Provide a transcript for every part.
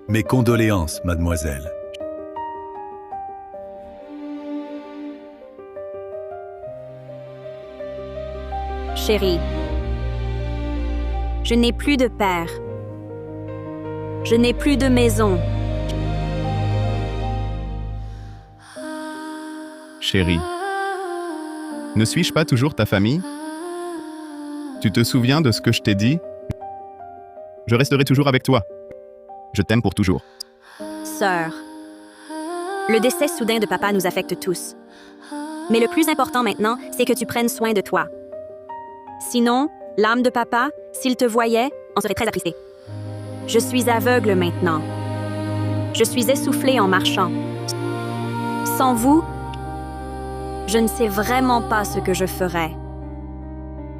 Mes condoléances, mademoiselle. Chérie, je n'ai plus de père. Je n'ai plus de maison. Chérie, ne suis-je pas toujours ta famille? Tu te souviens de ce que je t'ai dit? Je resterai toujours avec toi. Je t'aime pour toujours. Sœur, le décès soudain de papa nous affecte tous. Mais le plus important maintenant, c'est que tu prennes soin de toi. Sinon, l'âme de papa, s'il te voyait, en serait très attristé. Je suis aveugle maintenant. Je suis essoufflée en marchant. Sans vous, je ne sais vraiment pas ce que je ferais.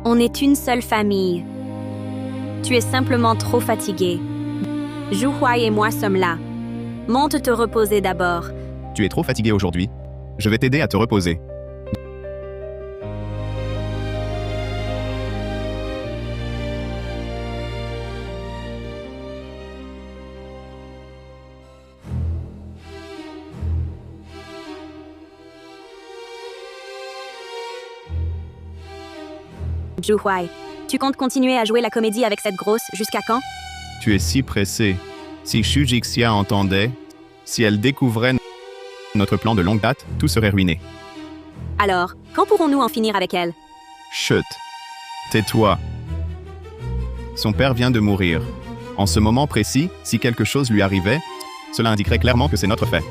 On est une seule famille. Tu es simplement trop fatigué. Zhuhuai et moi sommes là. Monte te reposer d'abord. Tu es trop fatigué aujourd'hui. Je vais t'aider à te reposer. Zhuhuai, tu comptes continuer à jouer la comédie avec cette grosse jusqu'à quand? Tu es si pressé. Si Xu Jixia entendait, si elle découvrait notre plan de longue date, tout serait ruiné. Alors, quand pourrons-nous en finir avec elle? Chut. Tais-toi. Son père vient de mourir. En ce moment précis, si quelque chose lui arrivait, cela indiquerait clairement que c'est notre fait.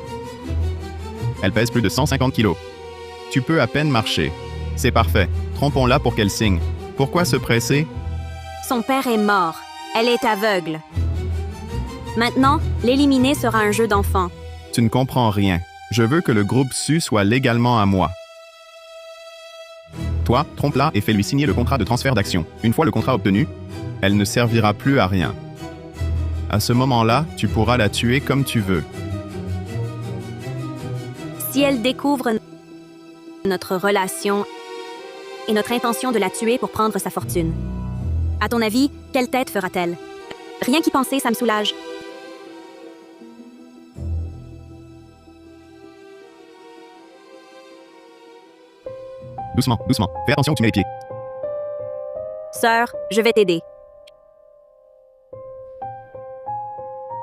Elle pèse plus de 150 kilos. Tu peux à peine marcher. C'est parfait. Trompons-la pour qu'elle signe. Pourquoi se presser? Son père est mort. Elle est aveugle. Maintenant, l'éliminer sera un jeu d'enfant. Tu ne comprends rien. Je veux que le groupe Su soit légalement à moi. Toi, trompe-la et fais-lui signer le contrat de transfert d'action. Une fois le contrat obtenu, elle ne servira plus à rien. À ce moment-là, tu pourras la tuer comme tu veux. Si elle découvre notre relation et notre intention de la tuer pour prendre sa fortune, à ton avis, quelle tête fera-t-elle? Rien qu'y penser, ça me soulage. Doucement, doucement. Fais attention où tu mets les pieds. Sœur, je vais t'aider.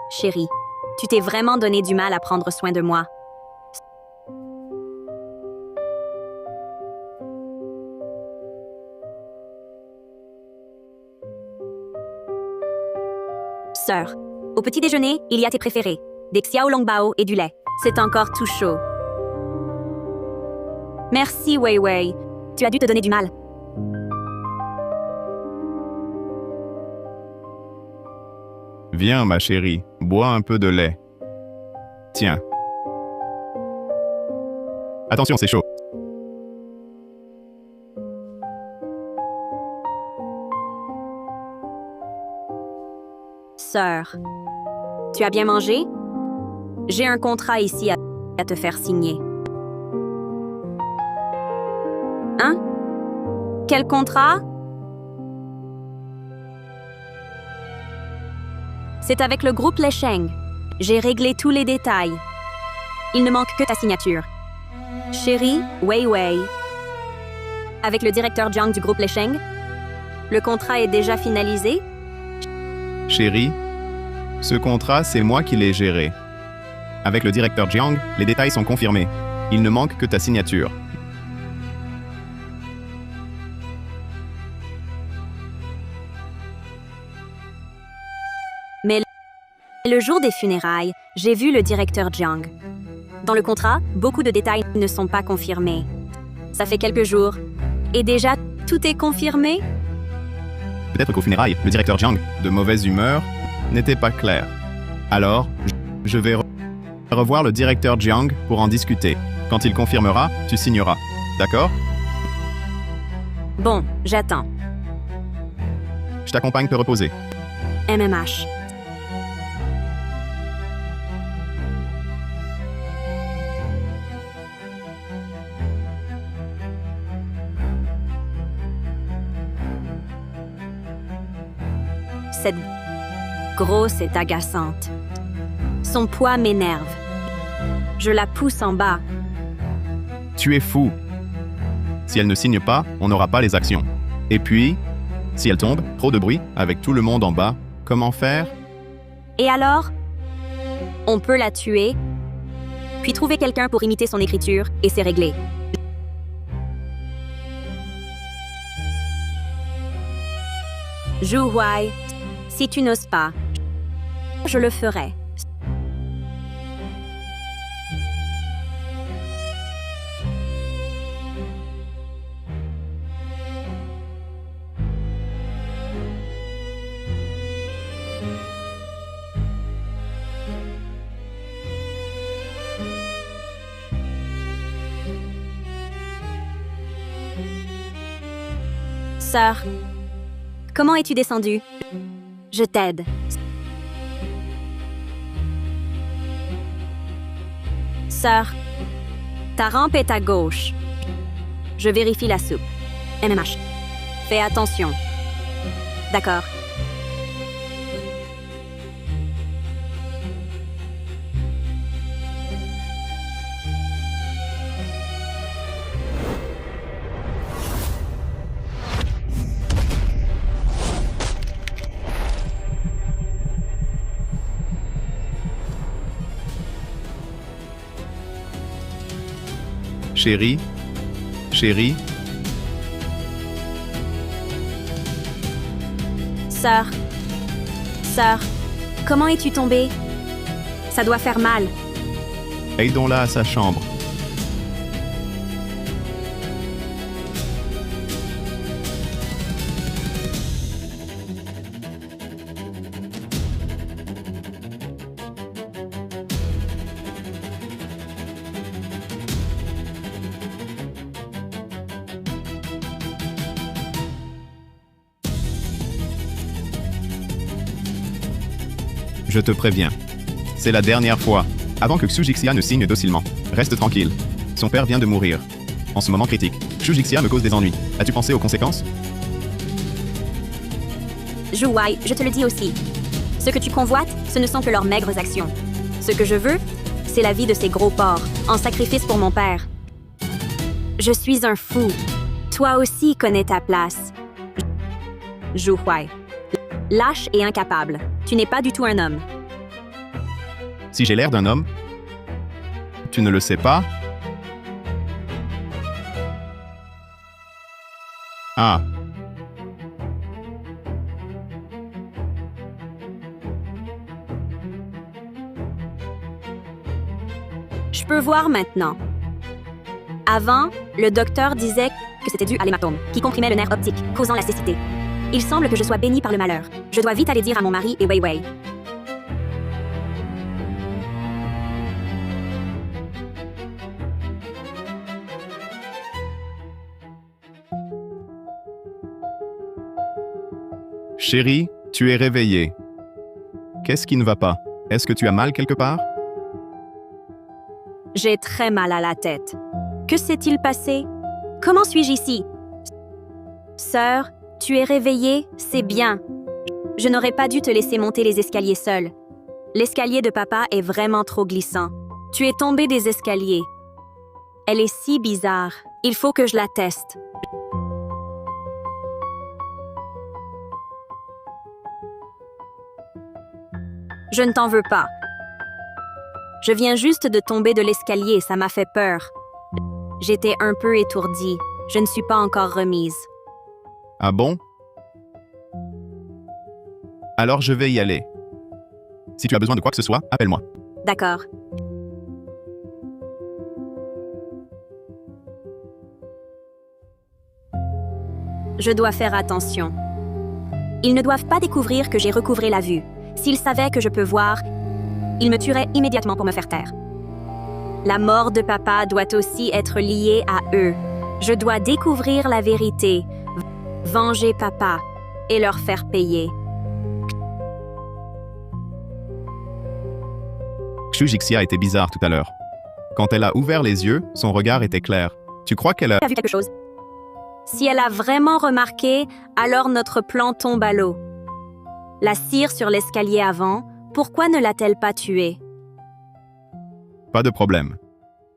Chérie, tu t'es vraiment donné du mal à prendre soin de moi. Sœur, au petit déjeuner, il y a tes préférés. Des xiao longbao et du lait. C'est encore tout chaud. Merci, Wei Wei. Tu as dû te donner du mal. Viens, ma chérie, bois un peu de lait. Tiens. Attention, c'est chaud. Sœur, tu as bien mangé? J'ai un contrat ici à te faire signer. Hein? Quel contrat? C'est avec le groupe Lesheng. J'ai réglé tous les détails. Il ne manque que ta signature. Chérie, Wei Wei. Avec le directeur Jiang du groupe Lesheng, le contrat est déjà finalisé? Chérie, ce contrat, c'est moi qui l'ai géré. Avec le directeur Jiang, les détails sont confirmés. Il ne manque que ta signature. Mais le jour des funérailles, j'ai vu le directeur Jiang. Dans le contrat, beaucoup de détails ne sont pas confirmés. Ça fait quelques jours. Et déjà, tout est confirmé? Peut-être qu'aux funérailles, le directeur Jiang, de mauvaise humeur, n'était pas clair. Alors, je vais revoir le directeur Jiang pour en discuter. Quand il confirmera, tu signeras. D'accord? Bon, j'attends. Je t'accompagne te reposer. MMH. Cette grosse est agaçante. Son poids m'énerve. Je la pousse en bas. Tu es fou. Si elle ne signe pas, on n'aura pas les actions. Et puis, si elle tombe, trop de bruit, avec tout le monde en bas, comment faire? Et alors? On peut la tuer, puis trouver quelqu'un pour imiter son écriture, et c'est réglé. Zhu Huai, si tu n'oses pas, je le ferai. Sœur, comment es-tu descendue? Je t'aide. Sœur, ta rampe est à gauche. Je vérifie la soupe. MMH. Fais attention. D'accord. Chérie? Chérie? Sœur, comment es-tu tombée? Ça doit faire mal. Aidons-la à sa chambre. Je te préviens. C'est la dernière fois. Avant que Xu Jixia ne signe docilement. Reste tranquille. Son père vient de mourir. En ce moment critique, Xu Jixia me cause des ennuis. As-tu pensé aux conséquences? Zhu Huai, je te le dis aussi. Ce que tu convoites, ce ne sont que leurs maigres actions. Ce que je veux, c'est la vie de ces gros porcs, en sacrifice pour mon père. Je suis un fou. Toi aussi connais ta place. Zhu Huai. Lâche et incapable. Tu n'es pas du tout un homme. Si j'ai l'air d'un homme? Tu ne le sais pas? Ah. Je peux voir maintenant. Avant, le docteur disait que c'était dû à l'hématome, qui comprimait le nerf optique, causant la cécité. Il semble que je sois bénie par le malheur. Je dois vite aller dire à mon mari et Wei Wei. Chérie, tu es réveillée. Qu'est-ce qui ne va pas? Est-ce que tu as mal quelque part? J'ai très mal à la tête. Que s'est-il passé? Comment suis-je ici? Sœur, tu es réveillée, c'est bien. Je n'aurais pas dû te laisser monter les escaliers seule. L'escalier de papa est vraiment trop glissant. Tu es tombée des escaliers. Elle est si bizarre. Il faut que je la teste. Je ne t'en veux pas. Je viens juste de tomber de l'escalier, ça m'a fait peur. J'étais un peu étourdie. Je ne suis pas encore remise. Ah bon? Alors je vais y aller. Si tu as besoin de quoi que ce soit, appelle-moi. D'accord. Je dois faire attention. Ils ne doivent pas découvrir que j'ai recouvré la vue. S'ils savaient que je peux voir, ils me tueraient immédiatement pour me faire taire. La mort de papa doit aussi être liée à eux. Je dois découvrir la vérité, venger papa et leur faire payer. Xu Jixia était bizarre tout à l'heure. Quand elle a ouvert les yeux, son regard était clair. Tu crois qu'elle a... Tu as vu quelque chose? Si elle a vraiment remarqué, alors notre plan tombe à l'eau. La cire sur l'escalier avant, pourquoi ne l'a-t-elle pas tuée? Pas de problème.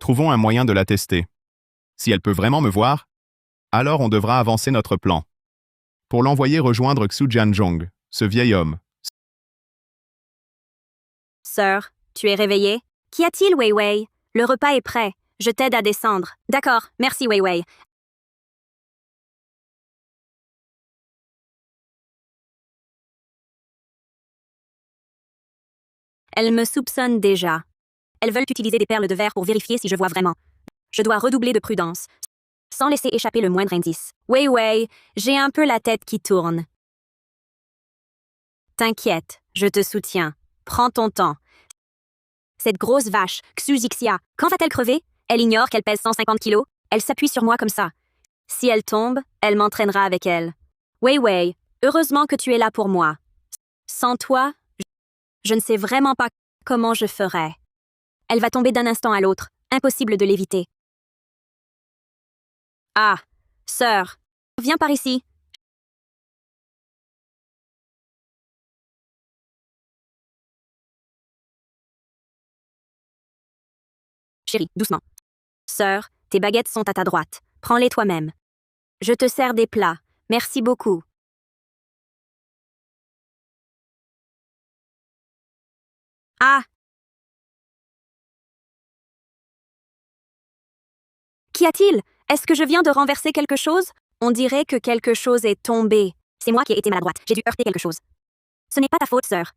Trouvons un moyen de la tester. Si elle peut vraiment me voir, alors on devra avancer notre plan. Pour l'envoyer rejoindre Xu Jianzhong, ce vieil homme. Sœur, tu es réveillée? Qu'y a-t-il, Wei Wei? Le repas est prêt. Je t'aide à descendre. D'accord, merci Wei Wei. Elles me soupçonnent déjà. Elles veulent utiliser des perles de verre pour vérifier si je vois vraiment. Je dois redoubler de prudence, sans laisser échapper le moindre indice. Wei Wei, j'ai un peu la tête qui tourne. T'inquiète, je te soutiens. Prends ton temps. Cette grosse vache, Xu Zixia, quand va-t-elle crever? Elle ignore qu'elle pèse 150 kilos. Elle s'appuie sur moi comme ça. Si elle tombe, elle m'entraînera avec elle. Wei Wei, heureusement que tu es là pour moi. Sans toi, je ne sais vraiment pas comment je ferais. Elle va tomber d'un instant à l'autre. Impossible de l'éviter. Ah, sœur, viens par ici. Chérie, doucement. Sœur, tes baguettes sont à ta droite. Prends-les toi-même. Je te sers des plats. Merci beaucoup. Ah! Qu'y a-t-il? Est-ce que je viens de renverser quelque chose? On dirait que quelque chose est tombé. C'est moi qui ai été maladroite. J'ai dû heurter quelque chose. Ce n'est pas ta faute, sœur.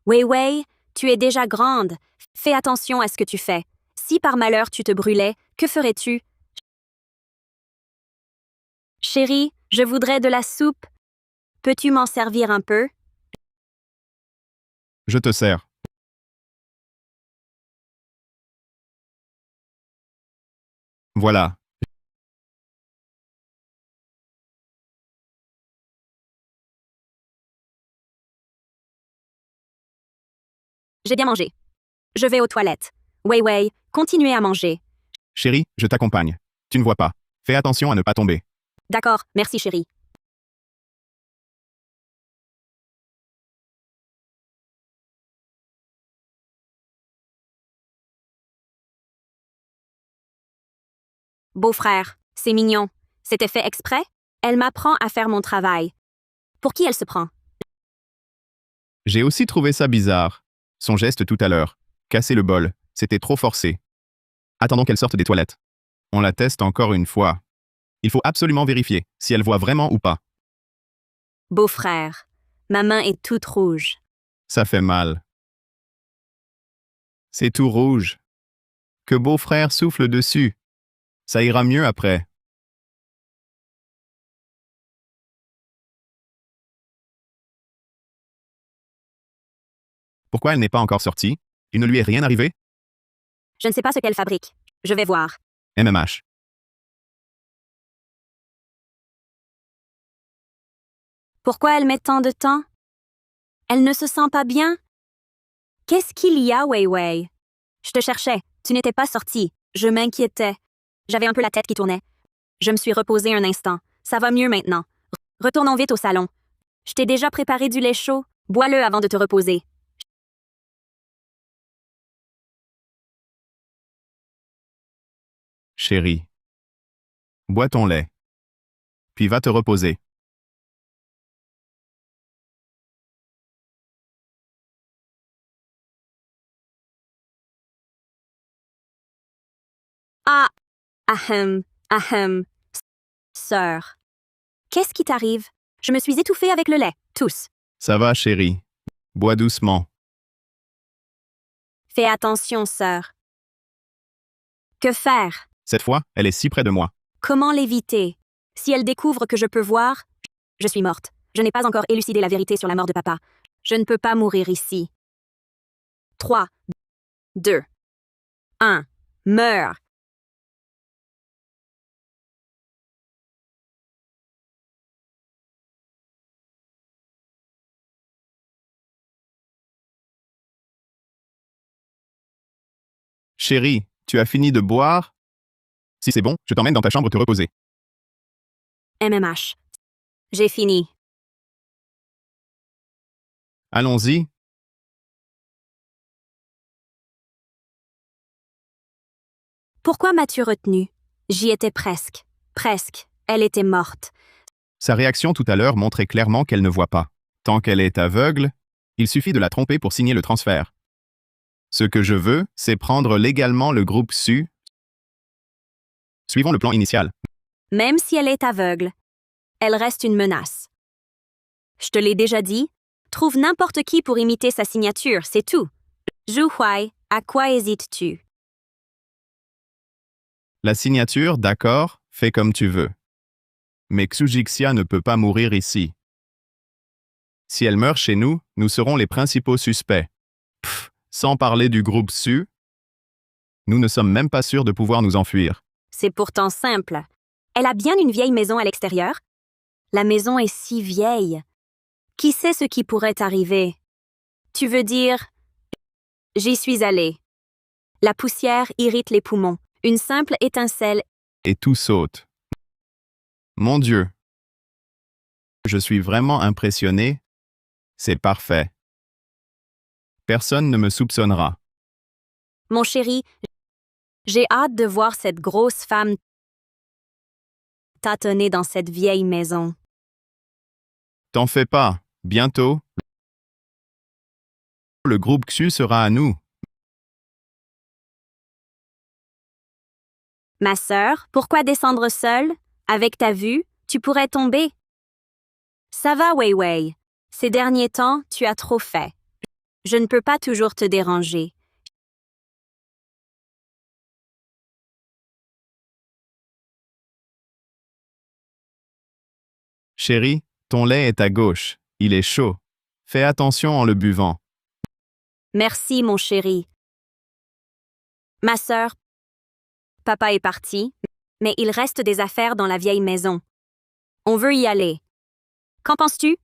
Wei Wei, tu es déjà grande. Fais attention à ce que tu fais. Si par malheur tu te brûlais, que ferais-tu? Chérie, je voudrais de la soupe. Peux-tu m'en servir un peu? Je te sers. Voilà. J'ai bien mangé. Je vais aux toilettes. Wei Wei, continuez à manger. Chérie, je t'accompagne. Tu ne vois pas. Fais attention à ne pas tomber. D'accord, merci chérie. Beau-frère, c'est mignon. C'était fait exprès? Elle m'apprend à faire mon travail. Pour qui elle se prend? J'ai aussi trouvé ça bizarre. Son geste tout à l'heure. Casser le bol. C'était trop forcé. Attendons qu'elle sorte des toilettes. On la teste encore une fois. Il faut absolument vérifier si elle voit vraiment ou pas. Beau-frère, ma main est toute rouge. Ça fait mal. C'est tout rouge. Que beau-frère souffle dessus. Ça ira mieux après. Pourquoi elle n'est pas encore sortie? Il ne lui est rien arrivé? Je ne sais pas ce qu'elle fabrique. Je vais voir. MMH. Pourquoi elle met tant de temps? Elle ne se sent pas bien? Qu'est-ce qu'il y a, Wei Wei? Je te cherchais. Tu n'étais pas sortie. Je m'inquiétais. J'avais un peu la tête qui tournait. Je me suis reposée un instant. Ça va mieux maintenant. Retournons vite au salon. Je t'ai déjà préparé du lait chaud. Bois-le avant de te reposer. Chérie. Bois ton lait. Puis va te reposer. Ah! Ahem, ahem. Sœur. Qu'est-ce qui t'arrive? Je me suis étouffée avec le lait. Tous. Ça va, chérie. Bois doucement. Fais attention, sœur. Que faire? Cette fois, elle est si près de moi. Comment l'éviter? Si elle découvre que je peux voir, je suis morte. Je n'ai pas encore élucidé la vérité sur la mort de papa. Je ne peux pas mourir ici. 3, 2, 1. Meurs. Chérie, tu as fini de boire? Si c'est bon, je t'emmène dans ta chambre te reposer. MMH. J'ai fini. Allons-y. Pourquoi m'as-tu retenu? J'y étais presque. Presque. Elle était morte. Sa réaction tout à l'heure montrait clairement qu'elle ne voit pas. Tant qu'elle est aveugle, il suffit de la tromper pour signer le transfert. Ce que je veux, c'est prendre légalement le groupe SU. Suivons le plan initial. Même si elle est aveugle, elle reste une menace. Je te l'ai déjà dit, trouve n'importe qui pour imiter sa signature, c'est tout. Zhu Huai, à quoi hésites-tu? La signature, d'accord, fais comme tu veux. Mais Xujixia ne peut pas mourir ici. Si elle meurt chez nous, nous serons les principaux suspects. Pff, sans parler du groupe SU, nous ne sommes même pas sûrs de pouvoir nous enfuir. C'est pourtant simple. Elle a bien une vieille maison à l'extérieur? La maison est si vieille. Qui sait ce qui pourrait arriver? Tu veux dire... J'y suis allée. La poussière irrite les poumons. Une simple étincelle... Et tout saute. Mon Dieu. Je suis vraiment impressionné. C'est parfait. Personne ne me soupçonnera. Mon chéri, j'ai hâte de voir cette grosse femme tâtonner dans cette vieille maison. T'en fais pas. Bientôt, le groupe XU sera à nous. Ma sœur, pourquoi descendre seule? Avec ta vue, tu pourrais tomber. Ça va, Wei Wei. Ces derniers temps, tu as trop fait. Je ne peux pas toujours te déranger. Chérie, ton lait est à gauche. Il est chaud. Fais attention en le buvant. Merci, mon chéri. Ma sœur, papa est parti, mais il reste des affaires dans la vieille maison. On veut y aller. Qu'en penses-tu?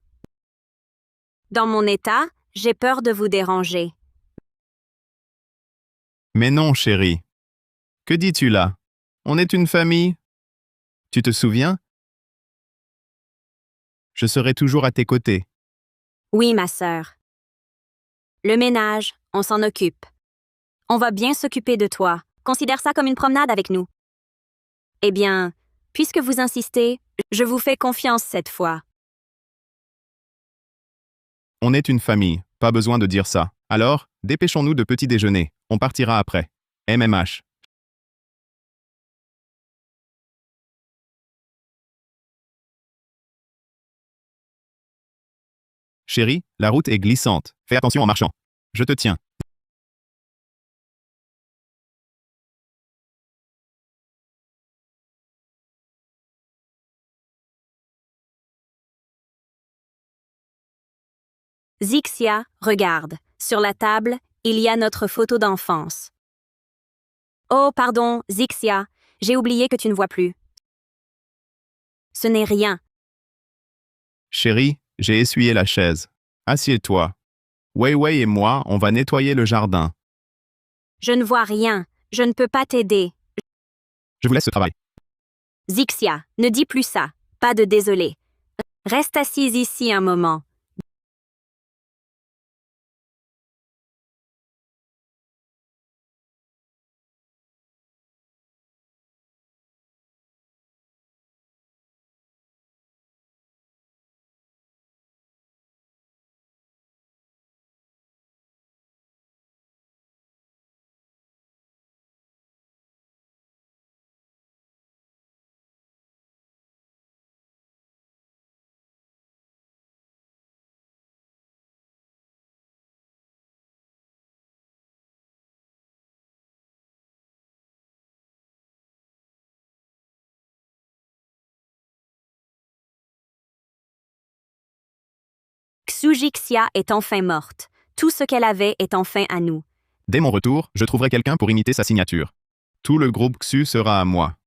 Dans mon état, j'ai peur de vous déranger. Mais non, chérie. Que dis-tu là? On est une famille. Tu te souviens? Je serai toujours à tes côtés. Oui, ma sœur. Le ménage, on s'en occupe. On va bien s'occuper de toi. Considère ça comme une promenade avec nous. Eh bien, puisque vous insistez, je vous fais confiance cette fois. On est une famille, pas besoin de dire ça. Alors, dépêchons-nous de petit déjeuner. On partira après. MMH. Chérie, la route est glissante. Fais attention en marchant. Je te tiens. Zixia, regarde. Sur la table, il y a notre photo d'enfance. Oh, pardon, Zixia, j'ai oublié que tu ne vois plus. Ce n'est rien. Chérie, j'ai essuyé la chaise. Assieds-toi. Wei Wei et moi, on va nettoyer le jardin. Je ne vois rien. Je ne peux pas t'aider. Je vous laisse ce travail. Zixia, ne dis plus ça. Pas de désolé. Reste assise ici un moment. Xujixia est enfin morte. Tout ce qu'elle avait est enfin à nous. Dès mon retour, je trouverai quelqu'un pour imiter sa signature. Tout le groupe XU sera à moi.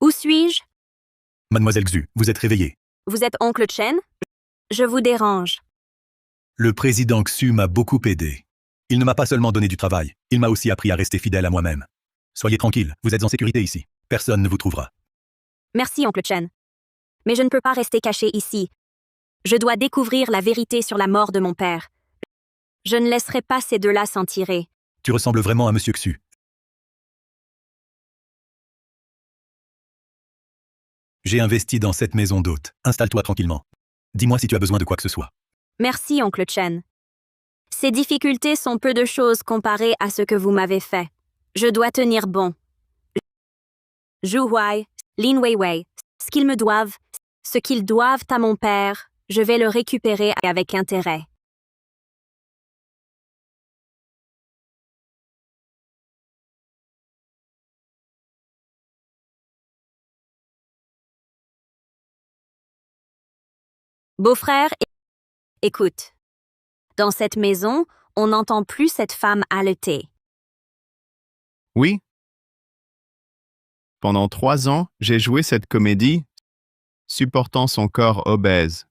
Où suis-je? Mademoiselle Xu, vous êtes réveillée. Vous êtes oncle Chen? Je vous dérange. Le président Xu m'a beaucoup aidé. Il ne m'a pas seulement donné du travail, il m'a aussi appris à rester fidèle à moi-même. Soyez tranquille, vous êtes en sécurité ici. Personne ne vous trouvera. Merci, oncle Chen. Mais je ne peux pas rester caché ici. Je dois découvrir la vérité sur la mort de mon père. Je ne laisserai pas ces deux-là s'en tirer. Tu ressembles vraiment à Monsieur Xu. J'ai investi dans cette maison d'hôte. Installe-toi tranquillement. Dis-moi si tu as besoin de quoi que ce soit. Merci, oncle Chen. Ces difficultés sont peu de choses comparées à ce que vous m'avez fait. Je dois tenir bon. Zhu Huai, Lin Weiwei, ce qu'ils doivent à mon père, je vais le récupérer avec intérêt. Beau-frère, écoute. Dans cette maison, on n'entend plus cette femme halletée. Oui? Pendant 3 ans, j'ai joué cette comédie, supportant son corps obèse.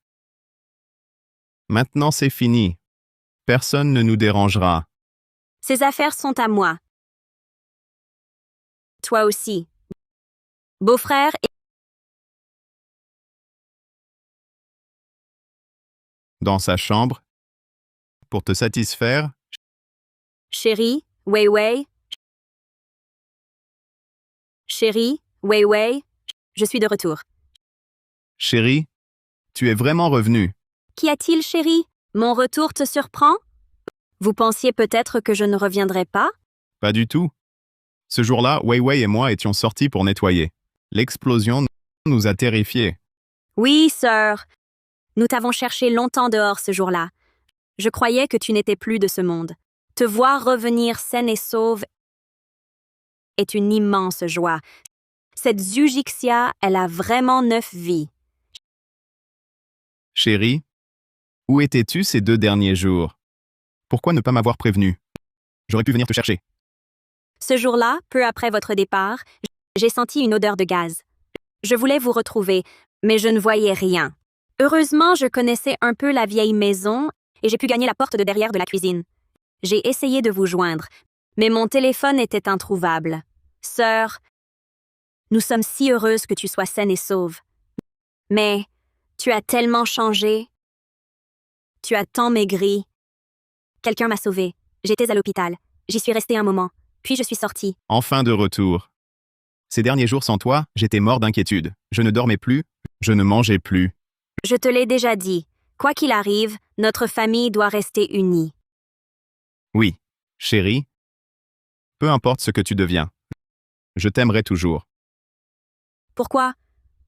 Maintenant c'est fini. Personne ne nous dérangera. Ces affaires sont à moi. Toi aussi. Beau-frère, Dans sa chambre, pour te satisfaire, chérie, Weiwei. Chérie, Weiwei, je suis de retour. chérie, tu es vraiment revenu. Qu'y a-t-il, chérie? Mon retour te surprend? Vous pensiez peut-être que je ne reviendrais pas? Pas du tout. Ce jour-là, Weiwei et moi étions sortis pour nettoyer. L'explosion nous a terrifiés. Oui, sœur. Nous t'avons cherché longtemps dehors ce jour-là. Je croyais que tu n'étais plus de ce monde. Te voir revenir saine et sauve est une immense joie. Cette Zujixia, elle a vraiment 9 vies. Chérie, où étais-tu ces 2 derniers jours? Pourquoi ne pas m'avoir prévenu? J'aurais pu venir te chercher. Ce jour-là, peu après votre départ, j'ai senti une odeur de gaz. Je voulais vous retrouver, mais je ne voyais rien. Heureusement, je connaissais un peu la vieille maison et j'ai pu gagner la porte de derrière de la cuisine. J'ai essayé de vous joindre, mais mon téléphone était introuvable. Sœur, nous sommes si heureuses que tu sois saine et sauve. Mais tu as tellement changé. Tu as tant maigri. Quelqu'un m'a sauvée. J'étais à l'hôpital. J'y suis restée un moment. Puis je suis sortie. Enfin de retour. Ces derniers jours sans toi, j'étais mort d'inquiétude. Je ne dormais plus, je ne mangeais plus. Je te l'ai déjà dit. Quoi qu'il arrive, notre famille doit rester unie. Oui, chérie, peu importe ce que tu deviens, je t'aimerai toujours. Pourquoi?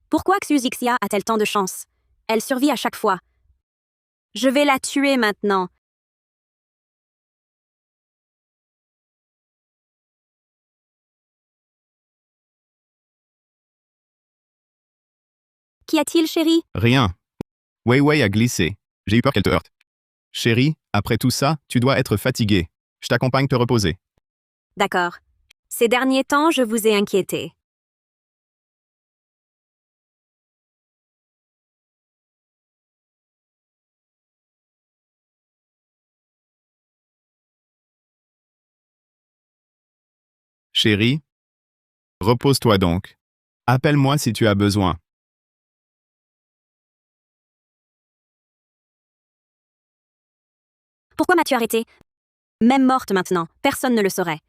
Pourquoi Xuzixia a-t-elle tant de chance? Elle survit à chaque fois. Je vais la tuer maintenant. Qu'y a-t-il, chérie? Rien. Weiwei a glissé. J'ai eu peur qu'elle te heurte. Chérie, après tout ça, tu dois être fatiguée. Je t'accompagne te reposer. D'accord. Ces derniers temps, je vous ai inquiété. Chérie, repose-toi donc. Appelle-moi si tu as besoin. Pourquoi m'as-tu arrêté? Même morte maintenant, personne ne le saurait.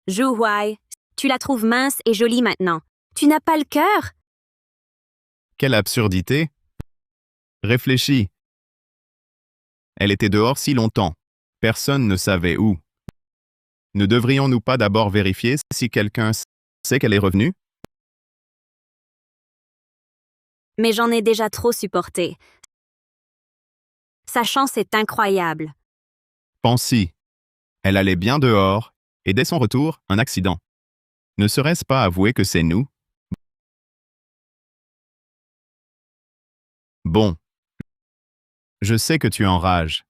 Zhu Huai, tu la trouves mince et jolie maintenant. Tu n'as pas le cœur? Quelle absurdité. Réfléchis. Elle était dehors si longtemps. Personne ne savait où. Ne devrions-nous pas d'abord vérifier si quelqu'un sait qu'elle est revenue? Mais j'en ai déjà trop supporté. Sa chance est incroyable. Pense-y. Elle allait bien dehors, et dès son retour, un accident. Ne serait-ce pas avouer que c'est nous? Bon. Je sais que tu enrages.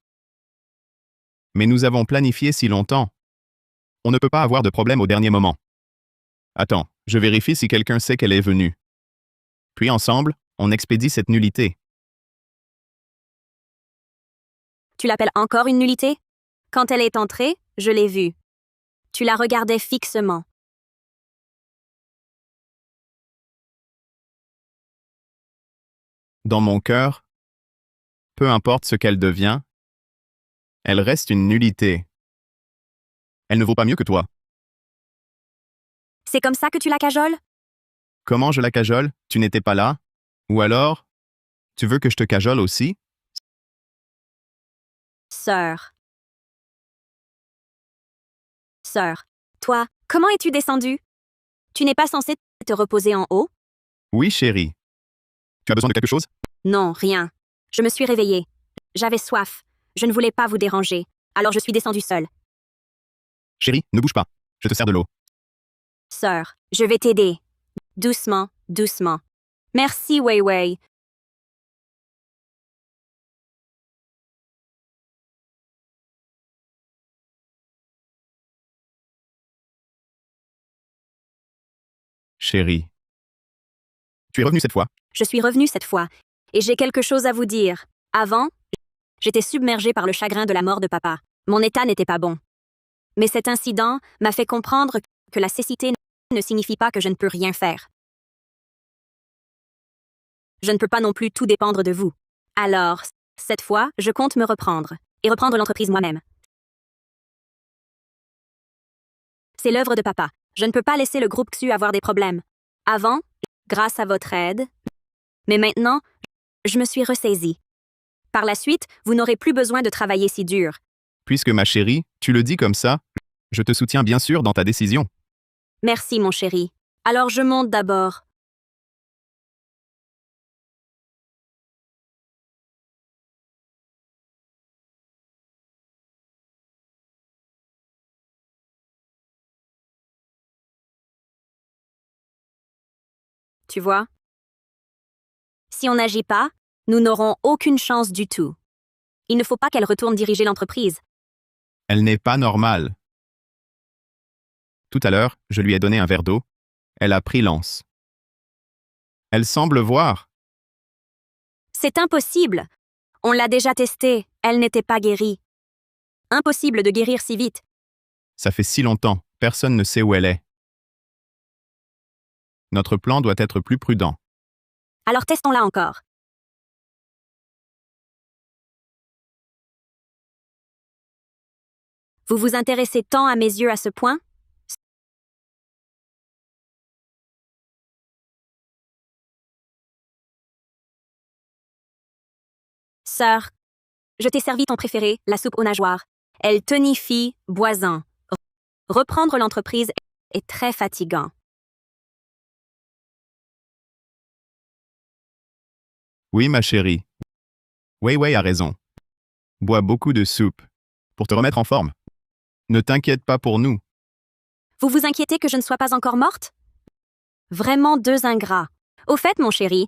Mais nous avons planifié si longtemps. On ne peut pas avoir de problème au dernier moment. Attends, je vérifie si quelqu'un sait qu'elle est venue. Puis ensemble, on expédie cette nullité. Tu l'appelles encore une nullité? Quand elle est entrée, je l'ai vue. Tu la regardais fixement. Dans mon cœur, peu importe ce qu'elle devient, Elle reste une nullité. Elle ne vaut pas mieux que toi. C'est comme ça que tu la cajoles? Comment je la cajole? Tu n'étais pas là? Ou alors, tu veux que je te cajole aussi? Sœur. Sœur. Toi, comment es-tu descendu? Tu n'es pas censé te reposer en haut? Oui, chérie. Tu as besoin de quelque chose? Non, rien. Je me suis réveillée. J'avais soif. Je ne voulais pas vous déranger. Alors je suis descendue seule. Chérie, ne bouge pas. Je te sers de l'eau. Sœur, je vais t'aider. Doucement, doucement. Merci, Wei Wei. Chérie. Tu es revenue cette fois? Je suis revenue cette fois, et j'ai quelque chose à vous dire. Avant, j'étais submergée par le chagrin de la mort de papa. Mon état n'était pas bon. Mais cet incident m'a fait comprendre que la cécité ne signifie pas que je ne peux rien faire. Je ne peux pas non plus tout dépendre de vous. Alors, cette fois, je compte me reprendre, et reprendre l'entreprise moi-même. C'est l'œuvre de papa. Je ne peux pas laisser le groupe XU avoir des problèmes. Avant, grâce à votre aide, mais maintenant, je me suis ressaisie. Par la suite, vous n'aurez plus besoin de travailler si dur. Puisque ma chérie, tu le dis comme ça, je te soutiens bien sûr dans ta décision. Merci, mon chéri. Alors je monte d'abord. Tu vois? Si on n'agit pas, nous n'aurons aucune chance du tout. Il ne faut pas qu'elle retourne diriger l'entreprise. Elle n'est pas normale. Tout à l'heure, je lui ai donné un verre d'eau. Elle a pris l'anse. Elle semble voir. C'est impossible. On l'a déjà testé. Elle n'était pas guérie. Impossible de guérir si vite. Ça fait si longtemps, personne ne sait où elle est. Notre plan doit être plus prudent. Alors testons-la encore. Vous vous intéressez tant à mes yeux à ce point? Sœur, je t'ai servi ton préféré, la soupe aux nageoires. Elle tonifie, boisant. Reprendre l'entreprise est très fatigant. Oui, ma chérie. Wei Wei a raison. Bois beaucoup de soupe. Pour te remettre en forme. Ne t'inquiète pas pour nous. Vous vous inquiétez que je ne sois pas encore morte? Vraiment deux ingrats. Au fait, mon chéri,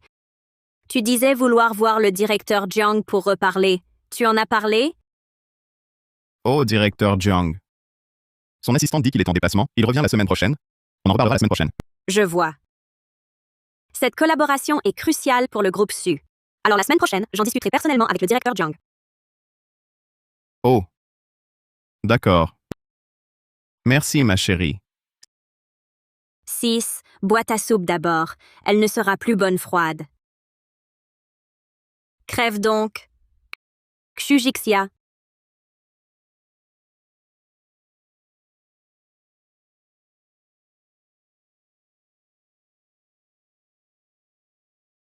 tu disais vouloir voir le directeur Jiang pour reparler. Tu en as parlé? Oh, directeur Jiang. Son assistant dit qu'il est en déplacement. Il revient la semaine prochaine. On en reparlera la semaine prochaine. Je vois. Cette collaboration est cruciale pour le groupe SU. Alors la semaine prochaine, j'en discuterai personnellement avec le directeur Jiang. Oh. D'accord. Merci, ma chérie. 6. Bois ta soupe d'abord. Elle ne sera plus bonne froide. Crève donc. Xujixia.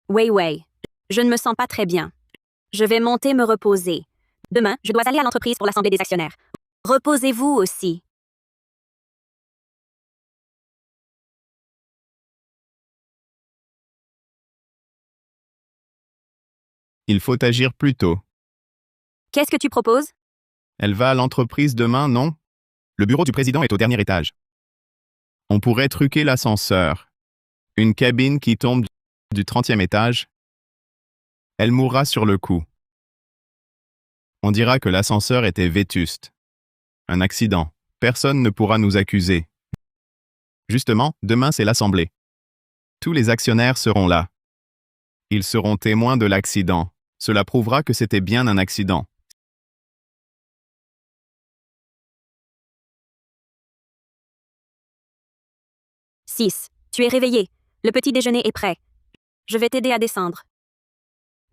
Wei Wei. Je ne me sens pas très bien. Je vais monter me reposer. Demain, je dois aller à l'entreprise pour l'assemblée des actionnaires. Reposez-vous aussi. Il faut agir plus tôt. Qu'est-ce que tu proposes? Elle va à l'entreprise demain, non? Le bureau du président est au dernier étage. On pourrait truquer l'ascenseur. Une cabine qui tombe du 30e étage. Elle mourra sur le coup. On dira que l'ascenseur était vétuste. Un accident. Personne ne pourra nous accuser. Justement, demain c'est l'assemblée. Tous les actionnaires seront là. Ils seront témoins de l'accident. Cela prouvera que c'était bien un accident. « 6. Tu es réveillé. Le petit déjeuner est prêt. Je vais t'aider à descendre.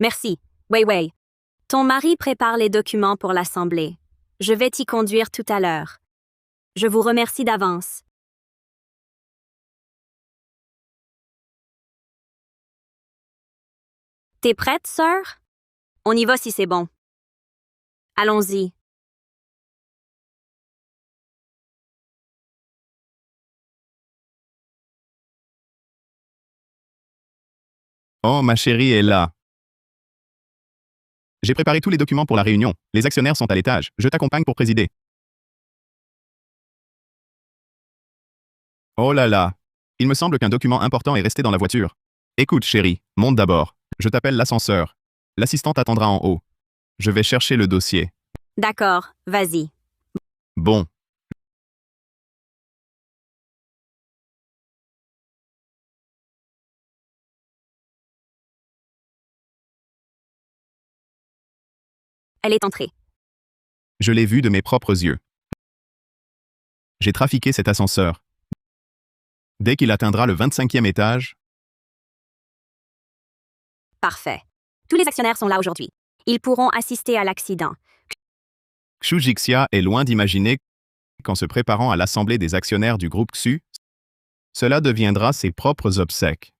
Merci. Wei Wei. Ton mari prépare les documents pour l'assemblée. Je vais t'y conduire tout à l'heure. Je vous remercie d'avance. T'es prête, sœur? On y va si c'est bon. Allons-y. Oh, ma chérie est là. J'ai préparé tous les documents pour la réunion. Les actionnaires sont à l'étage. Je t'accompagne pour présider. Oh là là. Il me semble qu'un document important est resté dans la voiture. Écoute, chérie, monte d'abord. Je t'appelle l'ascenseur. L'assistante attendra en haut. Je vais chercher le dossier. D'accord, vas-y. Bon. Elle est entrée. Je l'ai vu de mes propres yeux. J'ai trafiqué cet ascenseur. Dès qu'il atteindra le 25e étage, Parfait. Tous les actionnaires sont là aujourd'hui. Ils pourront assister à l'accident. Xu est loin d'imaginer qu'en se préparant à l'assemblée des actionnaires du groupe Xu, cela deviendra ses propres obsèques.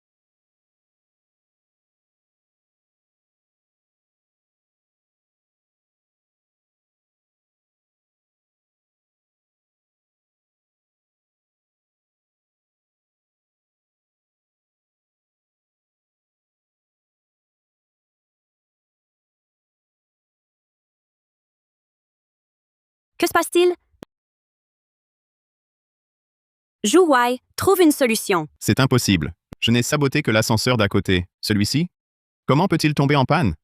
Que se passe-t-il? Zhu Wei, trouve une solution. C'est impossible. Je n'ai saboté que l'ascenseur d'à côté. Celui-ci? Comment peut-il tomber en panne?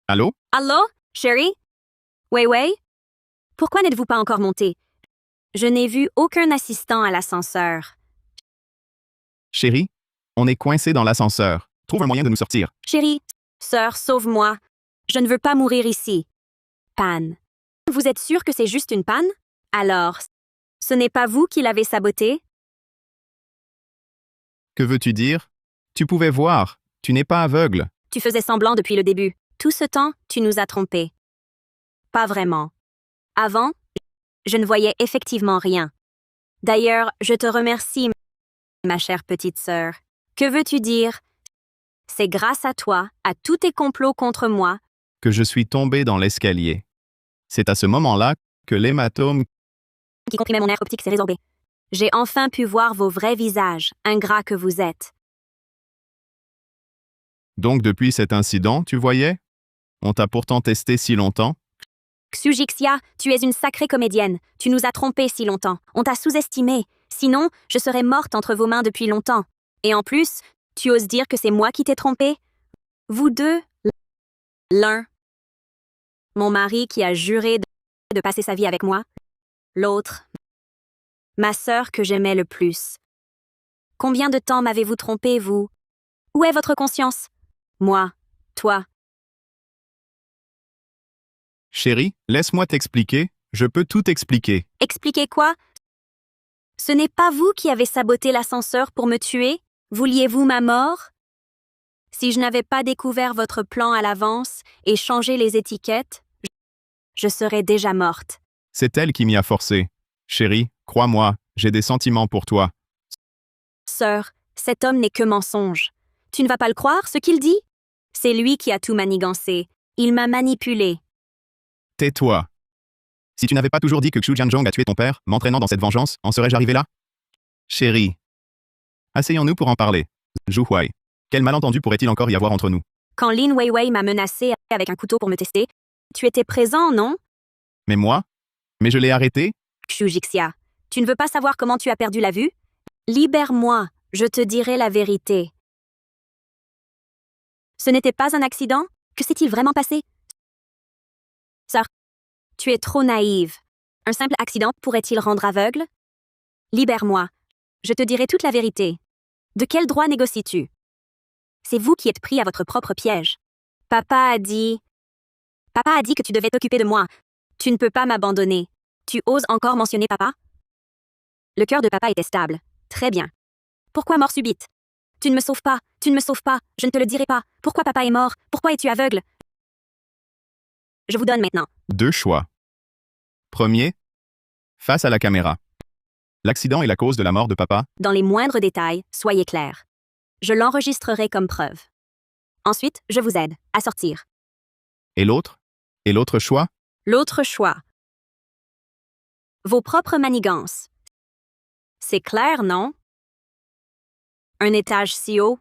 Allô? Allô, chérie? Wei Wei? Pourquoi n'êtes-vous pas encore monté? Je n'ai vu aucun assistant à l'ascenseur. Chérie? On est coincé dans l'ascenseur. Trouve un moyen de nous sortir. Chérie, sœur, sauve-moi. Je ne veux pas mourir ici. Panne. Vous êtes sûr que c'est juste une panne? Alors, ce n'est pas vous qui l'avez saboté? Que veux-tu dire? Tu pouvais voir. Tu n'es pas aveugle. Tu faisais semblant depuis le début. Tout ce temps, tu nous as trompés. Pas vraiment. Avant, je ne voyais effectivement rien. D'ailleurs, je te remercie, ma chère petite sœur. Que veux-tu dire? C'est grâce à toi, à tous tes complots contre moi, Que je suis tombé dans l'escalier. C'est à ce moment-là que l'hématome... qui comprimait mon nerf optique s'est résorbé. J'ai enfin pu voir vos vrais visages, ingrats que vous êtes. Donc depuis cet incident, tu voyais? On t'a pourtant testé si longtemps. Xujixia, tu es une sacrée comédienne. Tu nous as trompés si longtemps. On t'a sous-estimé. Sinon, je serais morte entre vos mains depuis longtemps. Et en plus, tu oses dire que c'est moi qui t'ai trompé? Vous deux, l'un. Mon mari qui a juré de passer sa vie avec moi. L'autre, ma sœur que j'aimais le plus. Combien de temps m'avez-vous trompé, vous? Où est votre conscience? Moi, toi. Chérie, laisse-moi t'expliquer. Je peux tout expliquer. Expliquez quoi? Ce n'est pas vous qui avez saboté l'ascenseur pour me tuer? Vouliez-vous ma mort? Si je n'avais pas découvert votre plan à l'avance et changé les étiquettes, je serais déjà morte. C'est elle qui m'y a forcé. Chérie, crois-moi, j'ai des sentiments pour toi. Sœur, cet homme n'est que mensonge. Tu ne vas pas le croire, ce qu'il dit? C'est lui qui a tout manigancé. Il m'a manipulé. Tais-toi. Si tu n'avais pas toujours dit que Xu Jianzhong a tué ton père, m'entraînant dans cette vengeance, en serais-je arrivé là? Chérie. Asseyons-nous pour en parler. Zhu Huai. Quel malentendu pourrait-il encore y avoir entre nous? Quand Lin Weiwei m'a menacé avec un couteau pour me tester, tu étais présent, non? Mais moi? Mais je l'ai arrêté? Xu Jixia, tu ne veux pas savoir comment tu as perdu la vue? Libère-moi, je te dirai la vérité. Ce n'était pas un accident? Que s'est-il vraiment passé? Sœur, tu es trop naïve. Un simple accident pourrait-il rendre aveugle? Libère-moi. Je te dirai toute la vérité. De quel droit négocies-tu? C'est vous qui êtes pris à votre propre piège. Papa a dit que tu devais t'occuper de moi. Tu ne peux pas m'abandonner. Tu oses encore mentionner papa? Le cœur de papa était stable. Très bien. Pourquoi mort subite? Tu ne me sauves pas, tu ne me sauves pas, je ne te le dirai pas. Pourquoi papa est mort? Pourquoi es-tu aveugle? Je vous donne maintenant. 2 choix. Premier, face à la caméra. L'accident est la cause de la mort de papa. Dans les moindres détails, soyez clairs. Je l'enregistrerai comme preuve. Ensuite, je vous aide à sortir. Et l'autre? Et l'autre choix? L'autre choix. Vos propres manigances. C'est clair, non? Un étage si haut?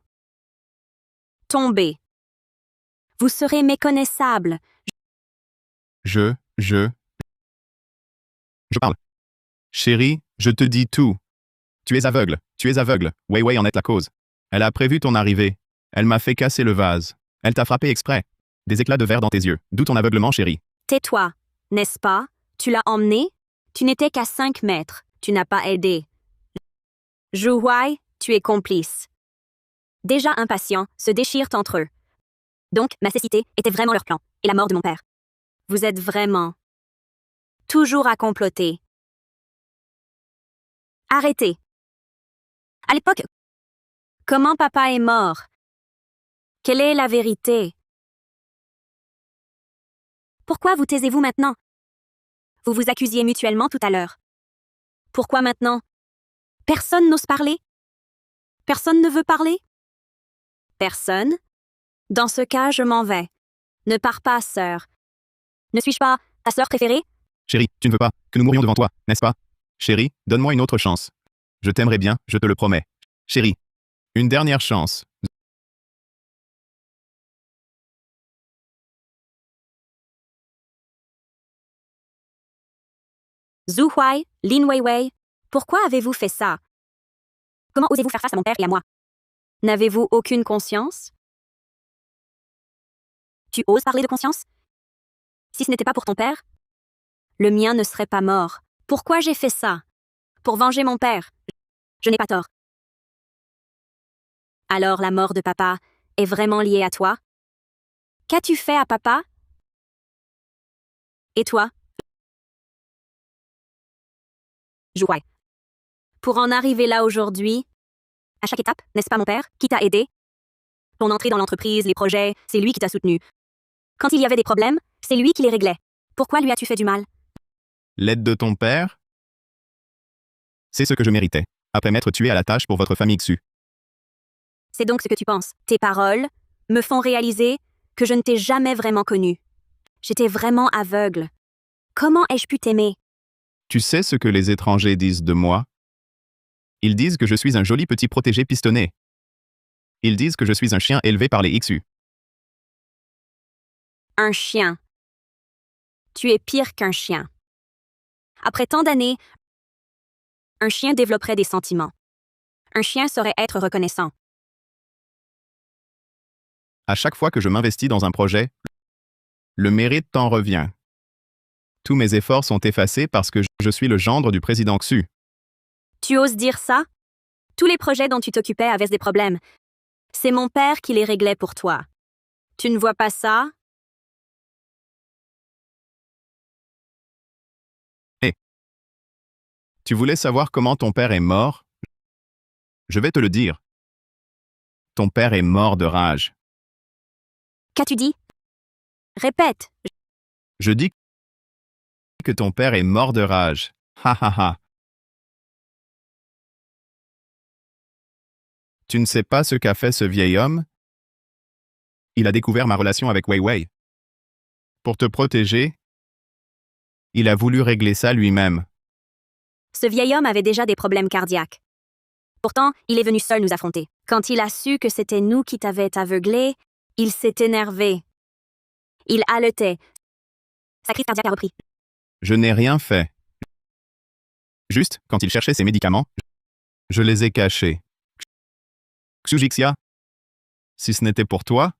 Tomber. Vous serez méconnaissable. Je parle. Chérie, je te dis tout. Tu es aveugle. Wei Wei en est la cause. Elle a prévu ton arrivée. Elle m'a fait casser le vase. Elle t'a frappé exprès. Des éclats de verre dans tes yeux. D'où ton aveuglement, chérie. Tais-toi, n'est-ce pas? Tu l'as emmené? Tu n'étais qu'à 5 mètres. Tu n'as pas aidé. Zhu Huai, tu es complice. Déjà impatients, se déchirent entre eux. Donc, ma cécité était vraiment leur plan, et la mort de mon père. Vous êtes vraiment toujours à comploter. Arrêtez. À l'époque, comment papa est mort? Quelle est la vérité? Pourquoi vous taisez-vous maintenant? Vous vous accusiez mutuellement tout à l'heure. Pourquoi maintenant? Personne n'ose parler? Personne ne veut parler? Personne? Dans ce cas, je m'en vais. Ne pars pas, sœur. Ne suis-je pas ta sœur préférée? Chérie, tu ne veux pas que nous mourions devant toi, n'est-ce pas? Chérie, donne-moi une autre chance. Je t'aimerai bien, je te le promets. Chérie, une dernière chance. Zhu Huai, Lin Weiwei, pourquoi avez-vous fait ça? Comment osez-vous faire face à mon père et à moi? N'avez-vous aucune conscience? Tu oses parler de conscience? Si ce n'était pas pour ton père, le mien ne serait pas mort. Pourquoi j'ai fait ça? Pour venger mon père. Je n'ai pas tort. Alors la mort de papa est vraiment liée à toi? Qu'as-tu fait à papa? Et toi? Zhu Huai. Pour en arriver là aujourd'hui, à chaque étape, n'est-ce pas mon père qui t'a aidé? Ton entrée dans l'entreprise, les projets, c'est lui qui t'a soutenu. Quand il y avait des problèmes, c'est lui qui les réglait. Pourquoi lui as-tu fait du mal? L'aide de ton père? C'est ce que je méritais, après m'être tué à la tâche pour votre famille Xu. C'est donc ce que tu penses. Tes paroles me font réaliser que je ne t'ai jamais vraiment connu. J'étais vraiment aveugle. Comment ai-je pu t'aimer? Tu sais ce que les étrangers disent de moi? Ils disent que je suis un joli petit protégé pistonné. Ils disent que je suis un chien élevé par les Xu. Un chien. Tu es pire qu'un chien. Après tant d'années, un chien développerait des sentiments. Un chien saurait être reconnaissant. À chaque fois que je m'investis dans un projet, le mérite t'en revient. Tous mes efforts sont effacés parce que je suis le gendre du président Xu. Tu oses dire ça? Tous les projets dont tu t'occupais avaient des problèmes. C'est mon père qui les réglait pour toi. Tu ne vois pas ça? Tu voulais savoir comment ton père est mort? Je vais te le dire. Ton père est mort de rage. Qu'as-tu dit? Répète. Je dis que ton père est mort de rage. Ha ha ha. Tu ne sais pas ce qu'a fait ce vieil homme? Il a découvert ma relation avec Wei Wei. Pour te protéger, il a voulu régler ça lui-même. Ce vieil homme avait déjà des problèmes cardiaques. Pourtant, il est venu seul nous affronter. Quand il a su que c'était nous qui t'avions aveuglé, il s'est énervé. Il haletait. Sa crise cardiaque a repris. Je n'ai rien fait. Juste, quand il cherchait ses médicaments, je les ai cachés. Xujixia, si ce n'était pour toi,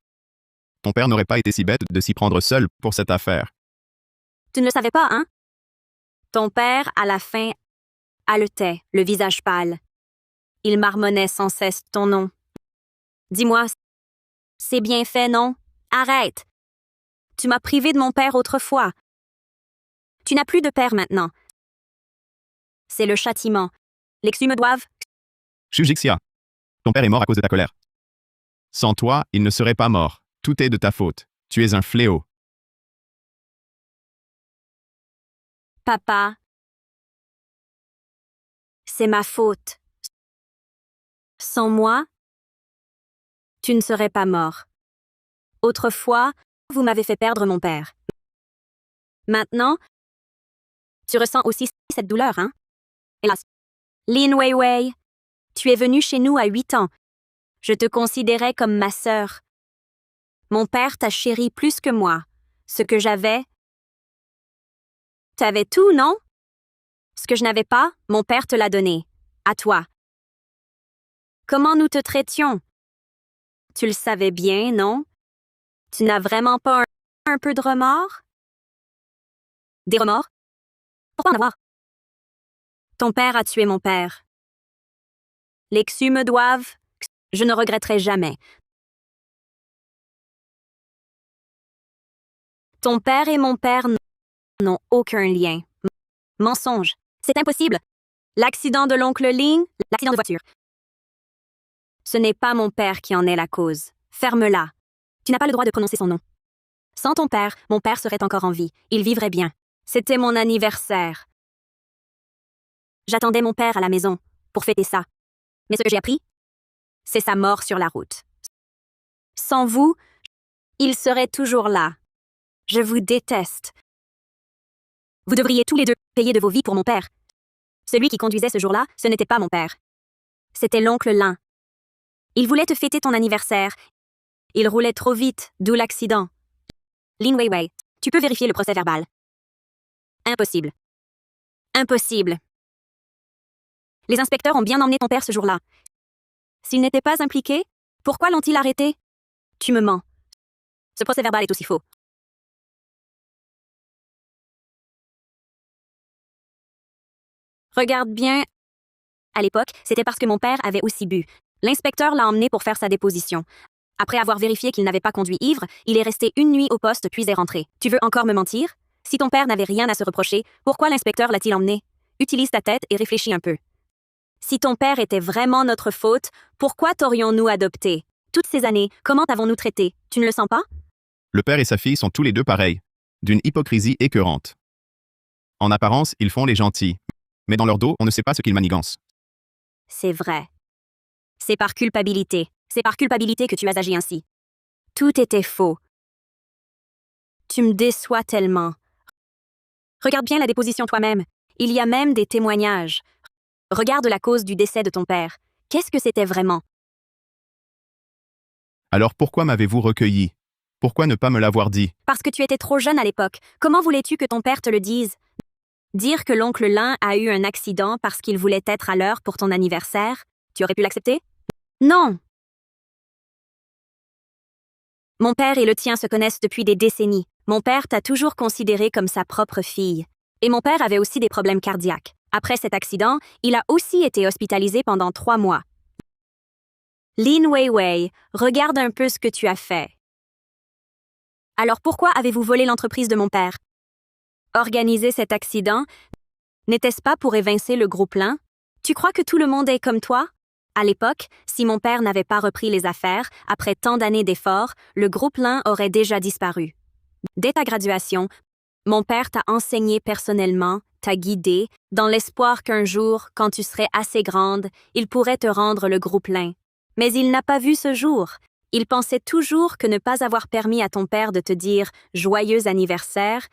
ton père n'aurait pas été si bête de s'y prendre seul pour cette affaire. Tu ne le savais pas, hein? Ton père, à la fin, haletait, le visage pâle. Il marmonnait sans cesse ton nom. Dis-moi, c'est bien fait, non? Arrête! Tu m'as privé de mon père autrefois. Tu n'as plus de père maintenant. C'est le châtiment. Les Xu me doivent. Shujixia. Ton père est mort à cause de ta colère. Sans toi, il ne serait pas mort. Tout est de ta faute. Tu es un fléau. Papa. C'est ma faute. Sans moi, tu ne serais pas mort. Autrefois, vous m'avez fait perdre mon père. Maintenant, tu ressens aussi cette douleur, hein? Hélas. Lin Weiwei, tu es venue chez nous à 8 ans. Je te considérais comme ma sœur. Mon père t'a chérie plus que moi. Ce que j'avais... T'avais tout, non? Ce que je n'avais pas, mon père te l'a donné. À toi. Comment nous te traitions? Tu le savais bien, non? Tu n'as vraiment pas un peu de remords? Des remords? Pourquoi en avoir? Ton père a tué mon père. Les Xu me doivent. Je ne regretterai jamais. Ton père et mon père n'ont aucun lien. Mensonge. C'est impossible. L'accident de l'oncle Ling, l'accident de voiture. Ce n'est pas mon père qui en est la cause. Ferme-la. Tu n'as pas le droit de prononcer son nom. Sans ton père, mon père serait encore en vie. Il vivrait bien. C'était mon anniversaire. J'attendais mon père à la maison pour fêter ça. Mais ce que j'ai appris, c'est sa mort sur la route. Sans vous, il serait toujours là. Je vous déteste. Vous devriez tous les deux payer de vos vies pour mon père. Celui qui conduisait ce jour-là, ce n'était pas mon père. C'était l'oncle Lin. Il voulait te fêter ton anniversaire. Il roulait trop vite, d'où l'accident. Lin Weiwei, tu peux vérifier le procès verbal. Impossible. Impossible. Les inspecteurs ont bien emmené ton père ce jour-là. S'il n'était pas impliqué, pourquoi l'ont-ils arrêté? Tu me mens. Ce procès verbal est aussi faux. Regarde bien. À l'époque, c'était parce que mon père avait aussi bu. L'inspecteur l'a emmené pour faire sa déposition. Après avoir vérifié qu'il n'avait pas conduit ivre, il est resté une nuit au poste puis est rentré. Tu veux encore me mentir? Si ton père n'avait rien à se reprocher, pourquoi l'inspecteur l'a-t-il emmené? Utilise ta tête et réfléchis un peu. Si ton père était vraiment notre faute, pourquoi t'aurions-nous adopté? Toutes ces années, comment t'avons-nous traité? Tu ne le sens pas? Le père et sa fille sont tous les deux pareils. D'une hypocrisie écœurante. En apparence, ils font les gentils. Mais dans leur dos, on ne sait pas ce qu'ils manigancent. C'est vrai. C'est par culpabilité. C'est par culpabilité que tu as agi ainsi. Tout était faux. Tu me déçois tellement. Regarde bien la déposition toi-même. Il y a même des témoignages. Regarde la cause du décès de ton père. Qu'est-ce que c'était vraiment? Alors pourquoi m'avez-vous recueilli? Pourquoi ne pas me l'avoir dit? Parce que tu étais trop jeune à l'époque. Comment voulais-tu que ton père te le dise? Dire que l'oncle Lin a eu un accident parce qu'il voulait être à l'heure pour ton anniversaire, tu aurais pu l'accepter? Non! Mon père et le tien se connaissent depuis des décennies. Mon père t'a toujours considéré comme sa propre fille. Et mon père avait aussi des problèmes cardiaques. Après cet accident, il a aussi été hospitalisé pendant 3 mois. Lin Weiwei, regarde un peu ce que tu as fait. Alors pourquoi avez-vous volé l'entreprise de mon père? Organiser cet accident, n'était-ce pas pour évincer le groupe Lin? Tu crois que tout le monde est comme toi? À l'époque, si mon père n'avait pas repris les affaires, après tant d'années d'efforts, le groupe Lin aurait déjà disparu. Dès ta graduation, mon père t'a enseigné personnellement, t'a guidé, dans l'espoir qu'un jour, quand tu serais assez grande, il pourrait te rendre le groupe Lin. Mais il n'a pas vu ce jour. Il pensait toujours que ne pas avoir permis à ton père de te dire « joyeux anniversaire »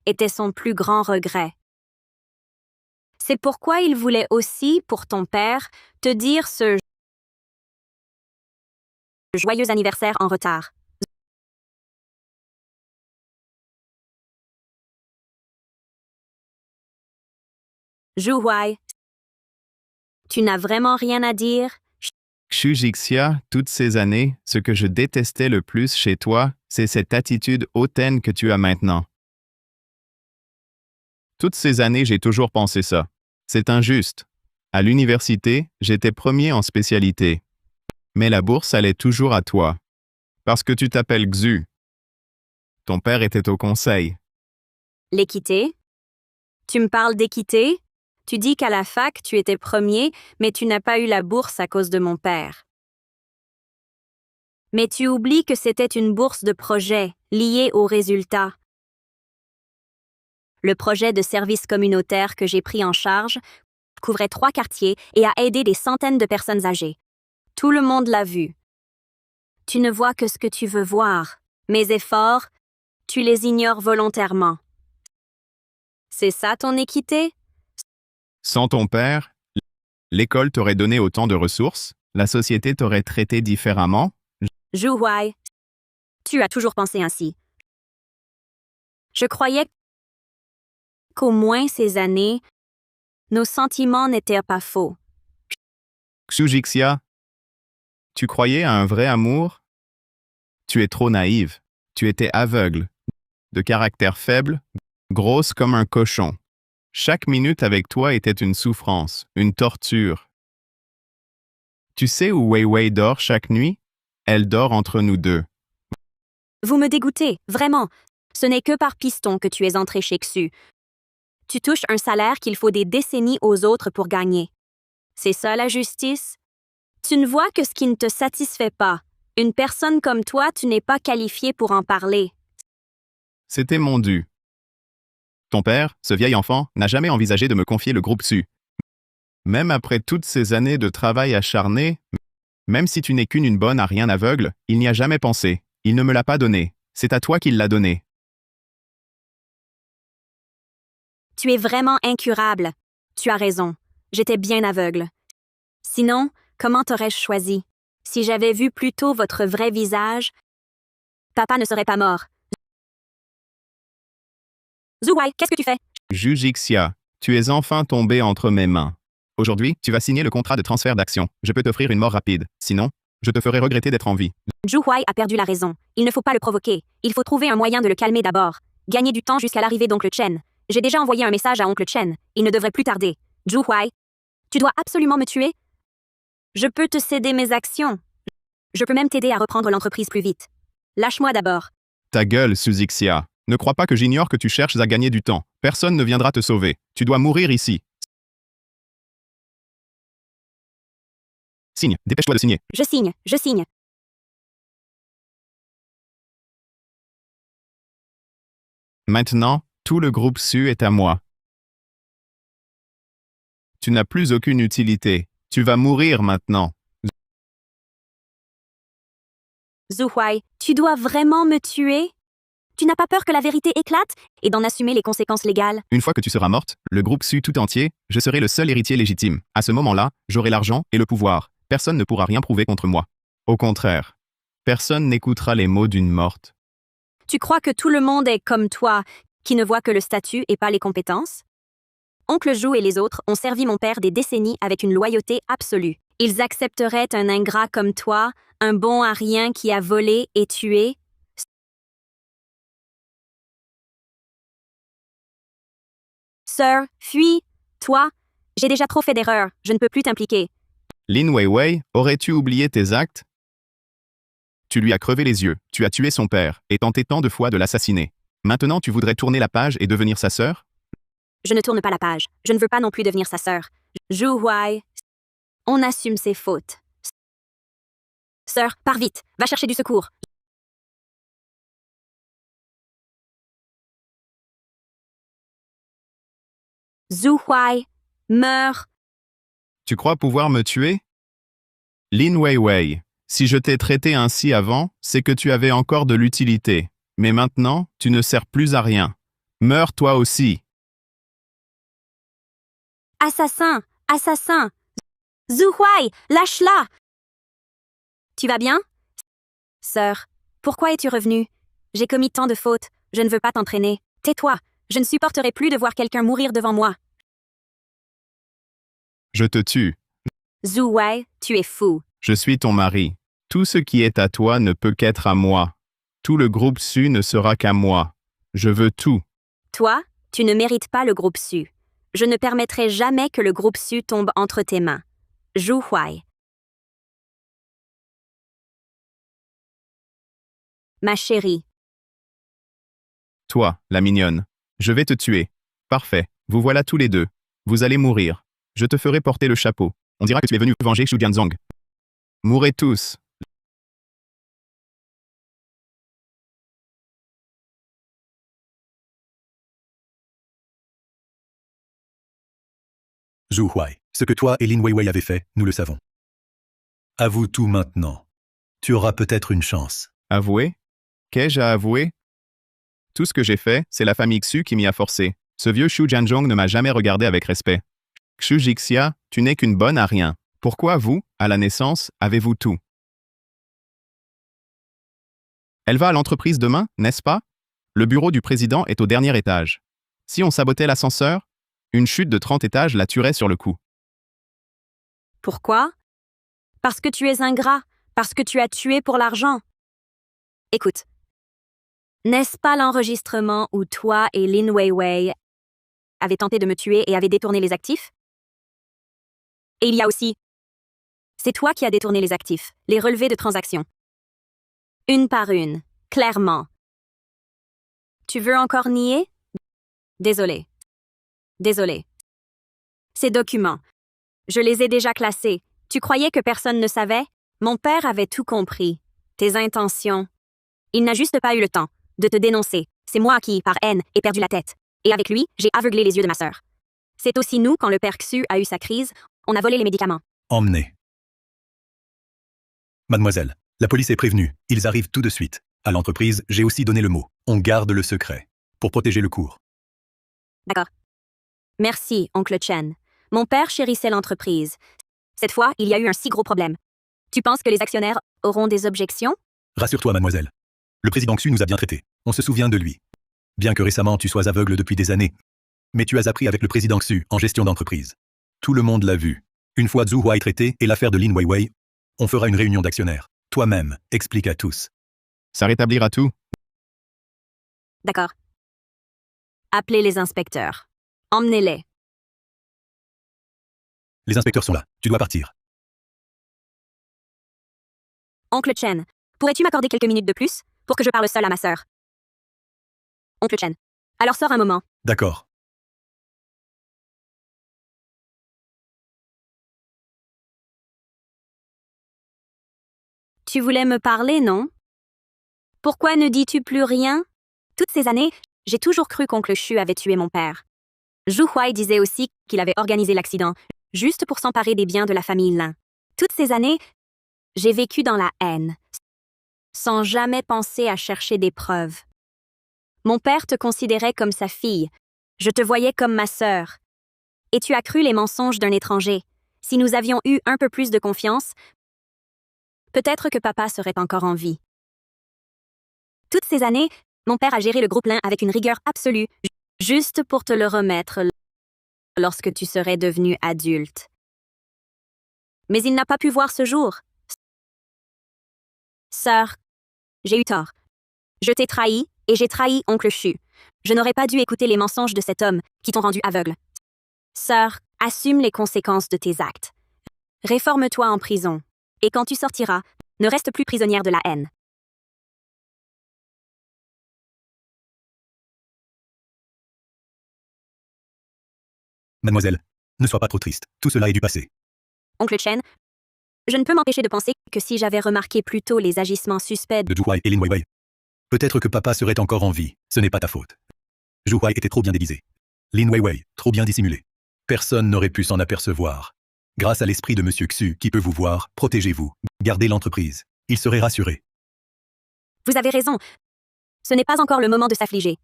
était son plus grand regret. C'est pourquoi il voulait aussi, pour ton père, te dire ce joyeux anniversaire en retard. Zhu Huai, tu n'as vraiment rien à dire? Shujixia, toutes ces années, ce que je détestais le plus chez toi, c'est cette attitude hautaine que tu as maintenant. Toutes ces années, j'ai toujours pensé ça. C'est injuste. À l'université, j'étais premier en spécialité. Mais la bourse allait toujours à toi. Parce que tu t'appelles Xu. Ton père était au conseil. L'équité? Tu me parles d'équité? Tu dis qu'à la fac, tu étais premier, mais tu n'as pas eu la bourse à cause de mon père. Mais tu oublies que c'était une bourse de projet, liée aux résultats. Le projet de service communautaire que j'ai pris en charge couvrait 3 quartiers et a aidé des centaines de personnes âgées. Tout le monde l'a vu. Tu ne vois que ce que tu veux voir. Mes efforts, tu les ignores volontairement. C'est ça ton équité? Sans ton père, l'école t'aurait donné autant de ressources, la société t'aurait traité différemment. Zhu Huai, tu as toujours pensé ainsi. Je croyais qu'au moins ces années, nos sentiments n'étaient pas faux. Xujixia, tu croyais à un vrai amour? Tu es trop naïve. Tu étais aveugle, de caractère faible, grosse comme un cochon. Chaque minute avec toi était une souffrance, une torture. Tu sais où Wei Wei dort chaque nuit? Elle dort entre nous deux. Vous me dégoûtez, vraiment. Ce n'est que par piston que tu es entré chez Xu. Tu touches un salaire qu'il faut des décennies aux autres pour gagner. C'est ça la justice? Tu ne vois que ce qui ne te satisfait pas. Une personne comme toi, tu n'es pas qualifié pour en parler. C'était mon dû. Ton père, ce vieil enfant, n'a jamais envisagé de me confier le groupe Su. Même après toutes ces années de travail acharné, même si tu n'es qu'une bonne à rien aveugle, il n'y a jamais pensé. Il ne me l'a pas donné. C'est à toi qu'il l'a donné. Tu es vraiment incurable. Tu as raison. J'étais bien aveugle. Sinon, comment t'aurais-je choisi? Si j'avais vu plus tôt votre vrai visage, papa ne serait pas mort. Zhu Huai, qu'est-ce que tu fais? Jujixia, tu es enfin tombé entre mes mains. Aujourd'hui, tu vas signer le contrat de transfert d'action. Je peux t'offrir une mort rapide. Sinon, je te ferai regretter d'être en vie. Zhu Huai a perdu la raison. Il ne faut pas le provoquer. Il faut trouver un moyen de le calmer d'abord. Gagner du temps jusqu'à l'arrivée d'Oncle Chen. J'ai déjà envoyé un message à Oncle Chen. Il ne devrait plus tarder. Zhu Huai, tu dois absolument me tuer? Je peux te céder mes actions. Je peux même t'aider à reprendre l'entreprise plus vite. Lâche-moi d'abord. Ta gueule, Suzixia. Ne crois pas que j'ignore que tu cherches à gagner du temps. Personne ne viendra te sauver. Tu dois mourir ici. Signe, dépêche-toi de signer. Je signe, je signe. Maintenant, tout le groupe Su est à moi. Tu n'as plus aucune utilité. Tu vas mourir maintenant. Zhu Huai, tu dois vraiment me tuer? Tu n'as pas peur que la vérité éclate et d'en assumer les conséquences légales? Une fois que tu seras morte, le groupe Su tout entier, je serai le seul héritier légitime. À ce moment-là, j'aurai l'argent et le pouvoir. Personne ne pourra rien prouver contre moi. Au contraire, personne n'écoutera les mots d'une morte. Tu crois que tout le monde est comme toi, qui ne voit que le statut et pas les compétences? Oncle Zhu et les autres ont servi mon père des décennies avec une loyauté absolue. Ils accepteraient un ingrat comme toi, un bon à rien qui a volé et tué? Sir, fuis! Toi, j'ai déjà trop fait d'erreurs, je ne peux plus t'impliquer. Lin Weiwei, aurais-tu oublié tes actes? Tu lui as crevé les yeux, tu as tué son père, et tenté tant de fois de l'assassiner. Maintenant tu voudrais tourner la page et devenir sa sœur? Je ne tourne pas la page, je ne veux pas non plus devenir sa sœur. Zhu Huai, on assume ses fautes. Sœur, pars vite, va chercher du secours. Zhu Huai, meurs. Tu crois pouvoir me tuer? Lin Weiwei, si je t'ai traité ainsi avant, c'est que tu avais encore de l'utilité. Mais maintenant, tu ne sers plus à rien. Meurs toi aussi. Assassin, assassin. Zhu Huai, lâche-la. Tu vas bien? Sœur, pourquoi es-tu revenue? J'ai commis tant de fautes, je ne veux pas t'entraîner. Tais-toi, je ne supporterai plus de voir quelqu'un mourir devant moi. Je te tue. Zhu Huai, tu es fou. Je suis ton mari. Tout ce qui est à toi ne peut qu'être à moi. Tout le groupe Su ne sera qu'à moi. Je veux tout. Toi, tu ne mérites pas le groupe Su. Je ne permettrai jamais que le groupe Su tombe entre tes mains. Zhu Huai. Ma chérie. Toi, la mignonne. Je vais te tuer. Parfait. Vous voilà tous les deux. Vous allez mourir. Je te ferai porter le chapeau. On dira que tu es venu venger Xu Jianzong. Mourrez tous. Zhu Huai, ce que toi et Lin Weiwei avez fait, nous le savons. Avoue tout maintenant. Tu auras peut-être une chance. Avouer? Qu'ai-je à avouer? Tout ce que j'ai fait, c'est la famille Xu qui m'y a forcé. Ce vieux Xu Jianzhong ne m'a jamais regardé avec respect. Xu Jixia, tu n'es qu'une bonne à rien. Pourquoi vous, à la naissance, avez-vous tout? Elle va à l'entreprise demain, n'est-ce pas? Le bureau du président est au dernier étage. Si on sabotait l'ascenseur, une chute de 30 étages la tuerait sur le coup. Pourquoi? Parce que tu es ingrat, parce que tu as tué pour l'argent. Écoute, n'est-ce pas l'enregistrement où toi et Lin Weiwei avez tenté de me tuer et avez détourné les actifs? Et il y a aussi, c'est toi qui as détourné les actifs, les relevés de transactions. Une par une, clairement. Tu veux encore nier? Désolé. Désolé. Ces documents, je les ai déjà classés. Tu croyais que personne ne savait? Mon père avait tout compris. Tes intentions. Il n'a juste pas eu le temps de te dénoncer. C'est moi qui, par haine, ai perdu la tête. Et avec lui, j'ai aveuglé les yeux de ma sœur. C'est aussi nous, quand le père Xu a eu sa crise, on a volé les médicaments. Emmenez. Mademoiselle, la police est prévenue. Ils arrivent tout de suite. À l'entreprise, j'ai aussi donné le mot. On garde le secret. Pour protéger le cours. D'accord. Merci, oncle Chen. Mon père chérissait l'entreprise. Cette fois, il y a eu un si gros problème. Tu penses que les actionnaires auront des objections? Rassure-toi, mademoiselle. Le président Xu nous a bien traités. On se souvient de lui. Bien que récemment tu sois aveugle depuis des années. Mais tu as appris avec le président Xu en gestion d'entreprise. Tout le monde l'a vu. Une fois Zhu Huai traité et l'affaire de Lin Weiwei, on fera une réunion d'actionnaires. Toi-même, explique à tous. Ça rétablira tout. D'accord. Appelez les inspecteurs. Emmenez-les. Les inspecteurs sont là. Tu dois partir. Oncle Chen, pourrais-tu m'accorder quelques minutes de plus pour que je parle seul à ma sœur? Oncle Chen. Alors sors un moment. D'accord. Tu voulais me parler, non? Pourquoi ne dis-tu plus rien? Toutes ces années, j'ai toujours cru qu'oncle Xu avait tué mon père. Zhu Huai disait aussi qu'il avait organisé l'accident, juste pour s'emparer des biens de la famille Lin. Toutes ces années, j'ai vécu dans la haine, sans jamais penser à chercher des preuves. Mon père te considérait comme sa fille. Je te voyais comme ma sœur. Et tu as cru les mensonges d'un étranger. Si nous avions eu un peu plus de confiance, peut-être que papa serait encore en vie. Toutes ces années, mon père a géré le groupe Lin avec une rigueur absolue, juste pour te le remettre lorsque tu serais devenu adulte. Mais il n'a pas pu voir ce jour. Sœur, j'ai eu tort. Je t'ai trahi et j'ai trahi oncle Xu. Je n'aurais pas dû écouter les mensonges de cet homme qui t'ont rendu aveugle. Sœur, assume les conséquences de tes actes. Réforme-toi en prison. Et quand tu sortiras, ne reste plus prisonnière de la haine. Mademoiselle, ne sois pas trop triste. Tout cela est du passé. Oncle Chen, je ne peux m'empêcher de penser que si j'avais remarqué plus tôt les agissements suspects De Zhu Huai et Lin Weiwei. Peut-être que papa serait encore en vie. Ce n'est pas ta faute. Zhu Huai était trop bien déguisé. Lin Weiwei, trop bien dissimulé. Personne n'aurait pu s'en apercevoir. Grâce à l'esprit de Monsieur Xu qui peut vous voir, protégez-vous. Gardez l'entreprise. Il serait rassuré. Vous avez raison. Ce n'est pas encore le moment de s'affliger.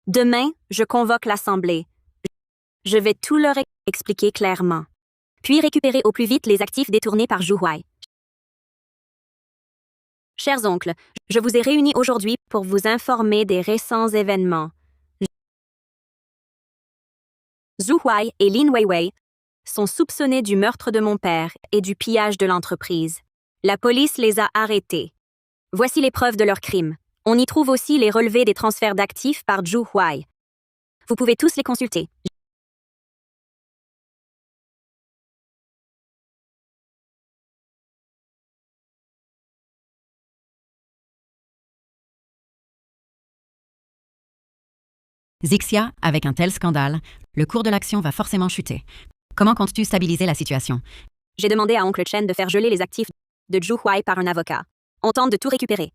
Demain, je convoque l'Assemblée. Je vais tout leur expliquer clairement. Puis récupérer au plus vite les actifs détournés par Zhu Huai. Chers oncles, je vous ai réunis aujourd'hui pour vous informer des récents événements. Zhu Huai et Lin Weiwei sont soupçonnés du meurtre de mon père et du pillage de l'entreprise. La police les a arrêtés. Voici les preuves de leur crime. On y trouve aussi les relevés des transferts d'actifs par Zhu Huai. Vous pouvez tous les consulter. Zixia, avec un tel scandale, le cours de l'action va forcément chuter. Comment comptes-tu stabiliser la situation? J'ai demandé à Oncle Chen de faire geler les actifs de Zhu Huai par un avocat. On tente de tout récupérer.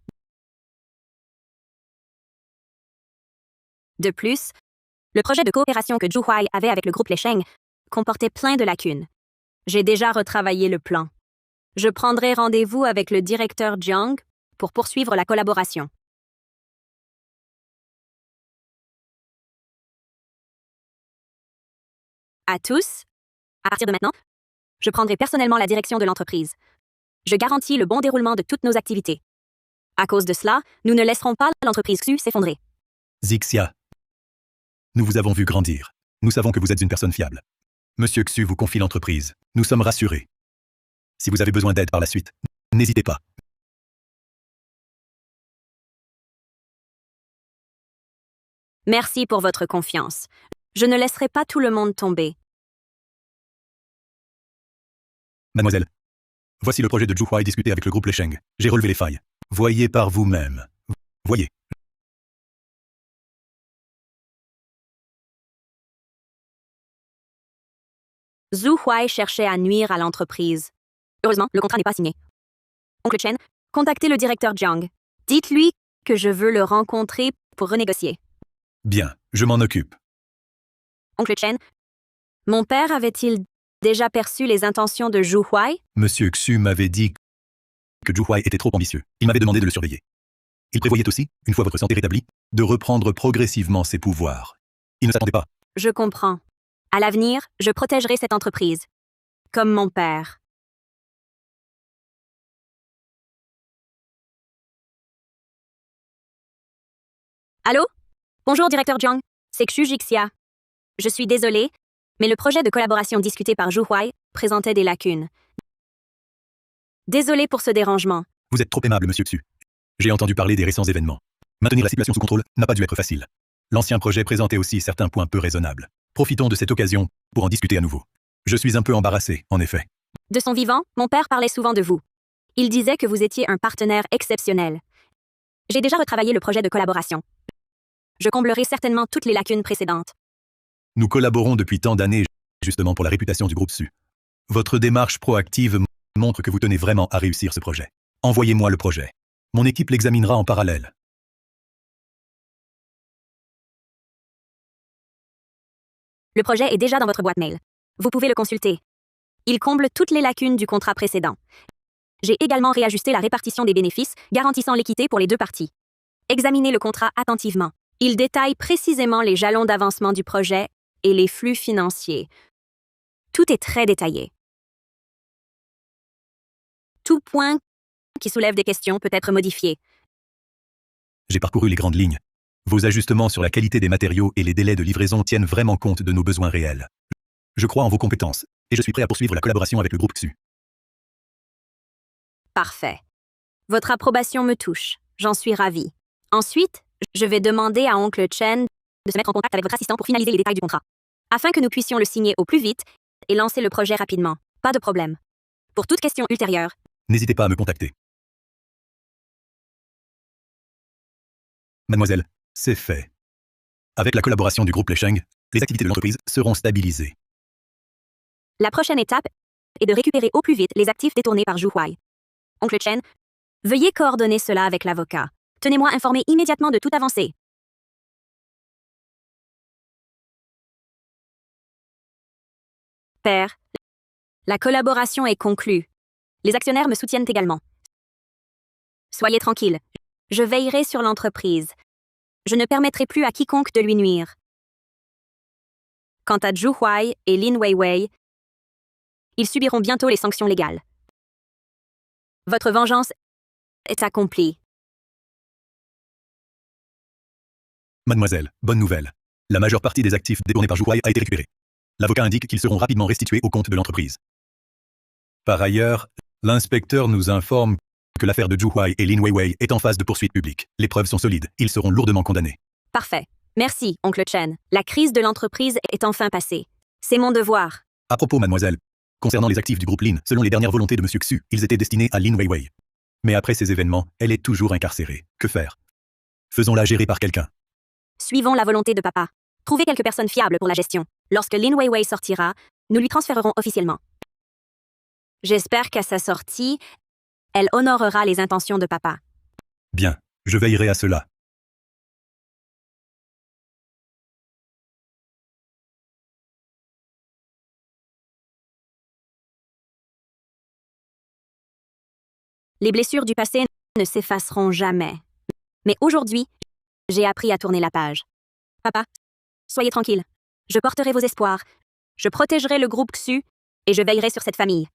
De plus, le projet de coopération que Zhu Huai avait avec le groupe Lesheng comportait plein de lacunes. J'ai déjà retravaillé le plan. Je prendrai rendez-vous avec le directeur Jiang pour poursuivre la collaboration. À tous, à partir de maintenant, je prendrai personnellement la direction de l'entreprise. Je garantis le bon déroulement de toutes nos activités. À cause de cela, nous ne laisserons pas l'entreprise Xu s'effondrer. Zixia. Nous vous avons vu grandir. Nous savons que vous êtes une personne fiable. Monsieur Xu vous confie l'entreprise. Nous sommes rassurés. Si vous avez besoin d'aide par la suite, n'hésitez pas. Merci pour votre confiance. Je ne laisserai pas tout le monde tomber. Mademoiselle, voici le projet de Zhu Huai discuté avec le groupe Lesheng. J'ai relevé les failles. Voyez par vous-même. Voyez. Zhu Huai cherchait à nuire à l'entreprise. Heureusement, le contrat n'est pas signé. Oncle Chen, contactez le directeur Jiang. Dites-lui que je veux le rencontrer pour renégocier. Bien, je m'en occupe. Oncle Chen, mon père avait-il déjà perçu les intentions de Zhu Huai? Monsieur Xu m'avait dit que Zhu Huai était trop ambitieux. Il m'avait demandé de le surveiller. Il prévoyait aussi, une fois votre santé rétablie, de reprendre progressivement ses pouvoirs. Il ne s'attendait pas. Je comprends. À l'avenir, je protégerai cette entreprise. Comme mon père. Allô? Bonjour, directeur Jiang. C'est Xu Jixia. Je suis désolée, mais le projet de collaboration discuté par Zhu Huai présentait des lacunes. Désolée pour ce dérangement. Vous êtes trop aimable, monsieur Xu. J'ai entendu parler des récents événements. Maintenir la situation sous contrôle n'a pas dû être facile. L'ancien projet présentait aussi certains points peu raisonnables. Profitons de cette occasion pour en discuter à nouveau. Je suis un peu embarrassé, en effet. De son vivant, mon père parlait souvent de vous. Il disait que vous étiez un partenaire exceptionnel. J'ai déjà retravaillé le projet de collaboration. Je comblerai certainement toutes les lacunes précédentes. Nous collaborons depuis tant d'années, justement pour la réputation du groupe Xu. Votre démarche proactive montre que vous tenez vraiment à réussir ce projet. Envoyez-moi le projet. Mon équipe l'examinera en parallèle. Le projet est déjà dans votre boîte mail. Vous pouvez le consulter. Il comble toutes les lacunes du contrat précédent. J'ai également réajusté la répartition des bénéfices, garantissant l'équité pour les deux parties. Examinez le contrat attentivement. Il détaille précisément les jalons d'avancement du projet et les flux financiers. Tout est très détaillé. Tout point qui soulève des questions peut être modifié. J'ai parcouru les grandes lignes. Vos ajustements sur la qualité des matériaux et les délais de livraison tiennent vraiment compte de nos besoins réels. Je crois en vos compétences et je suis prêt à poursuivre la collaboration avec le groupe Xu. Parfait. Votre approbation me touche. J'en suis ravie. Ensuite, je vais demander à Oncle Chen de se mettre en contact avec votre assistant pour finaliser les détails du contrat, afin que nous puissions le signer au plus vite et lancer le projet rapidement. Pas de problème. Pour toute question ultérieure, N'hésitez pas à me contacter. Mademoiselle, c'est fait. Avec la collaboration du groupe Lesheng, les activités de l'entreprise seront stabilisées. la prochaine étape est de récupérer au plus vite les actifs détournés par Zhu Huai. Oncle Chen, veuillez coordonner cela avec l'avocat. Tenez-moi informé immédiatement de toute avancée. Père, la collaboration est conclue. Les actionnaires me soutiennent également. Soyez tranquille. Je veillerai sur l'entreprise. Je ne permettrai plus à quiconque de lui nuire. Quant à Zhu Huai et Lin Weiwei, ils subiront bientôt les sanctions légales. Votre vengeance est accomplie. Mademoiselle, bonne nouvelle. La majeure partie des actifs détournés par Zhu Huai a été récupérée. L'avocat indique qu'ils seront rapidement restitués au compte de l'entreprise. Par ailleurs, l'inspecteur nous informe que l'affaire de Zhu Huai et Lin Weiwei est en phase de poursuite publique. Les preuves sont solides. Ils seront lourdement condamnés. Parfait. Merci, Oncle Chen. La crise de l'entreprise est enfin passée. C'est mon devoir. À propos, mademoiselle, concernant les actifs du groupe Lin, selon les dernières volontés de Monsieur Xu, ils étaient destinés à Lin Weiwei. Mais après ces événements, elle est toujours incarcérée. Que faire? Faisons-la gérer par quelqu'un. Suivons la volonté de papa. Trouvez quelques personnes fiables pour la gestion. Lorsque Lin Weiwei sortira, nous lui transférerons officiellement. J'espère qu'à sa sortie, elle honorera les intentions de papa. Bien, je veillerai à cela. Les blessures du passé ne s'effaceront jamais. Mais aujourd'hui, j'ai appris à tourner la page. Papa, soyez tranquille. Je porterai vos espoirs. Je protégerai le groupe Xu et je veillerai sur cette famille.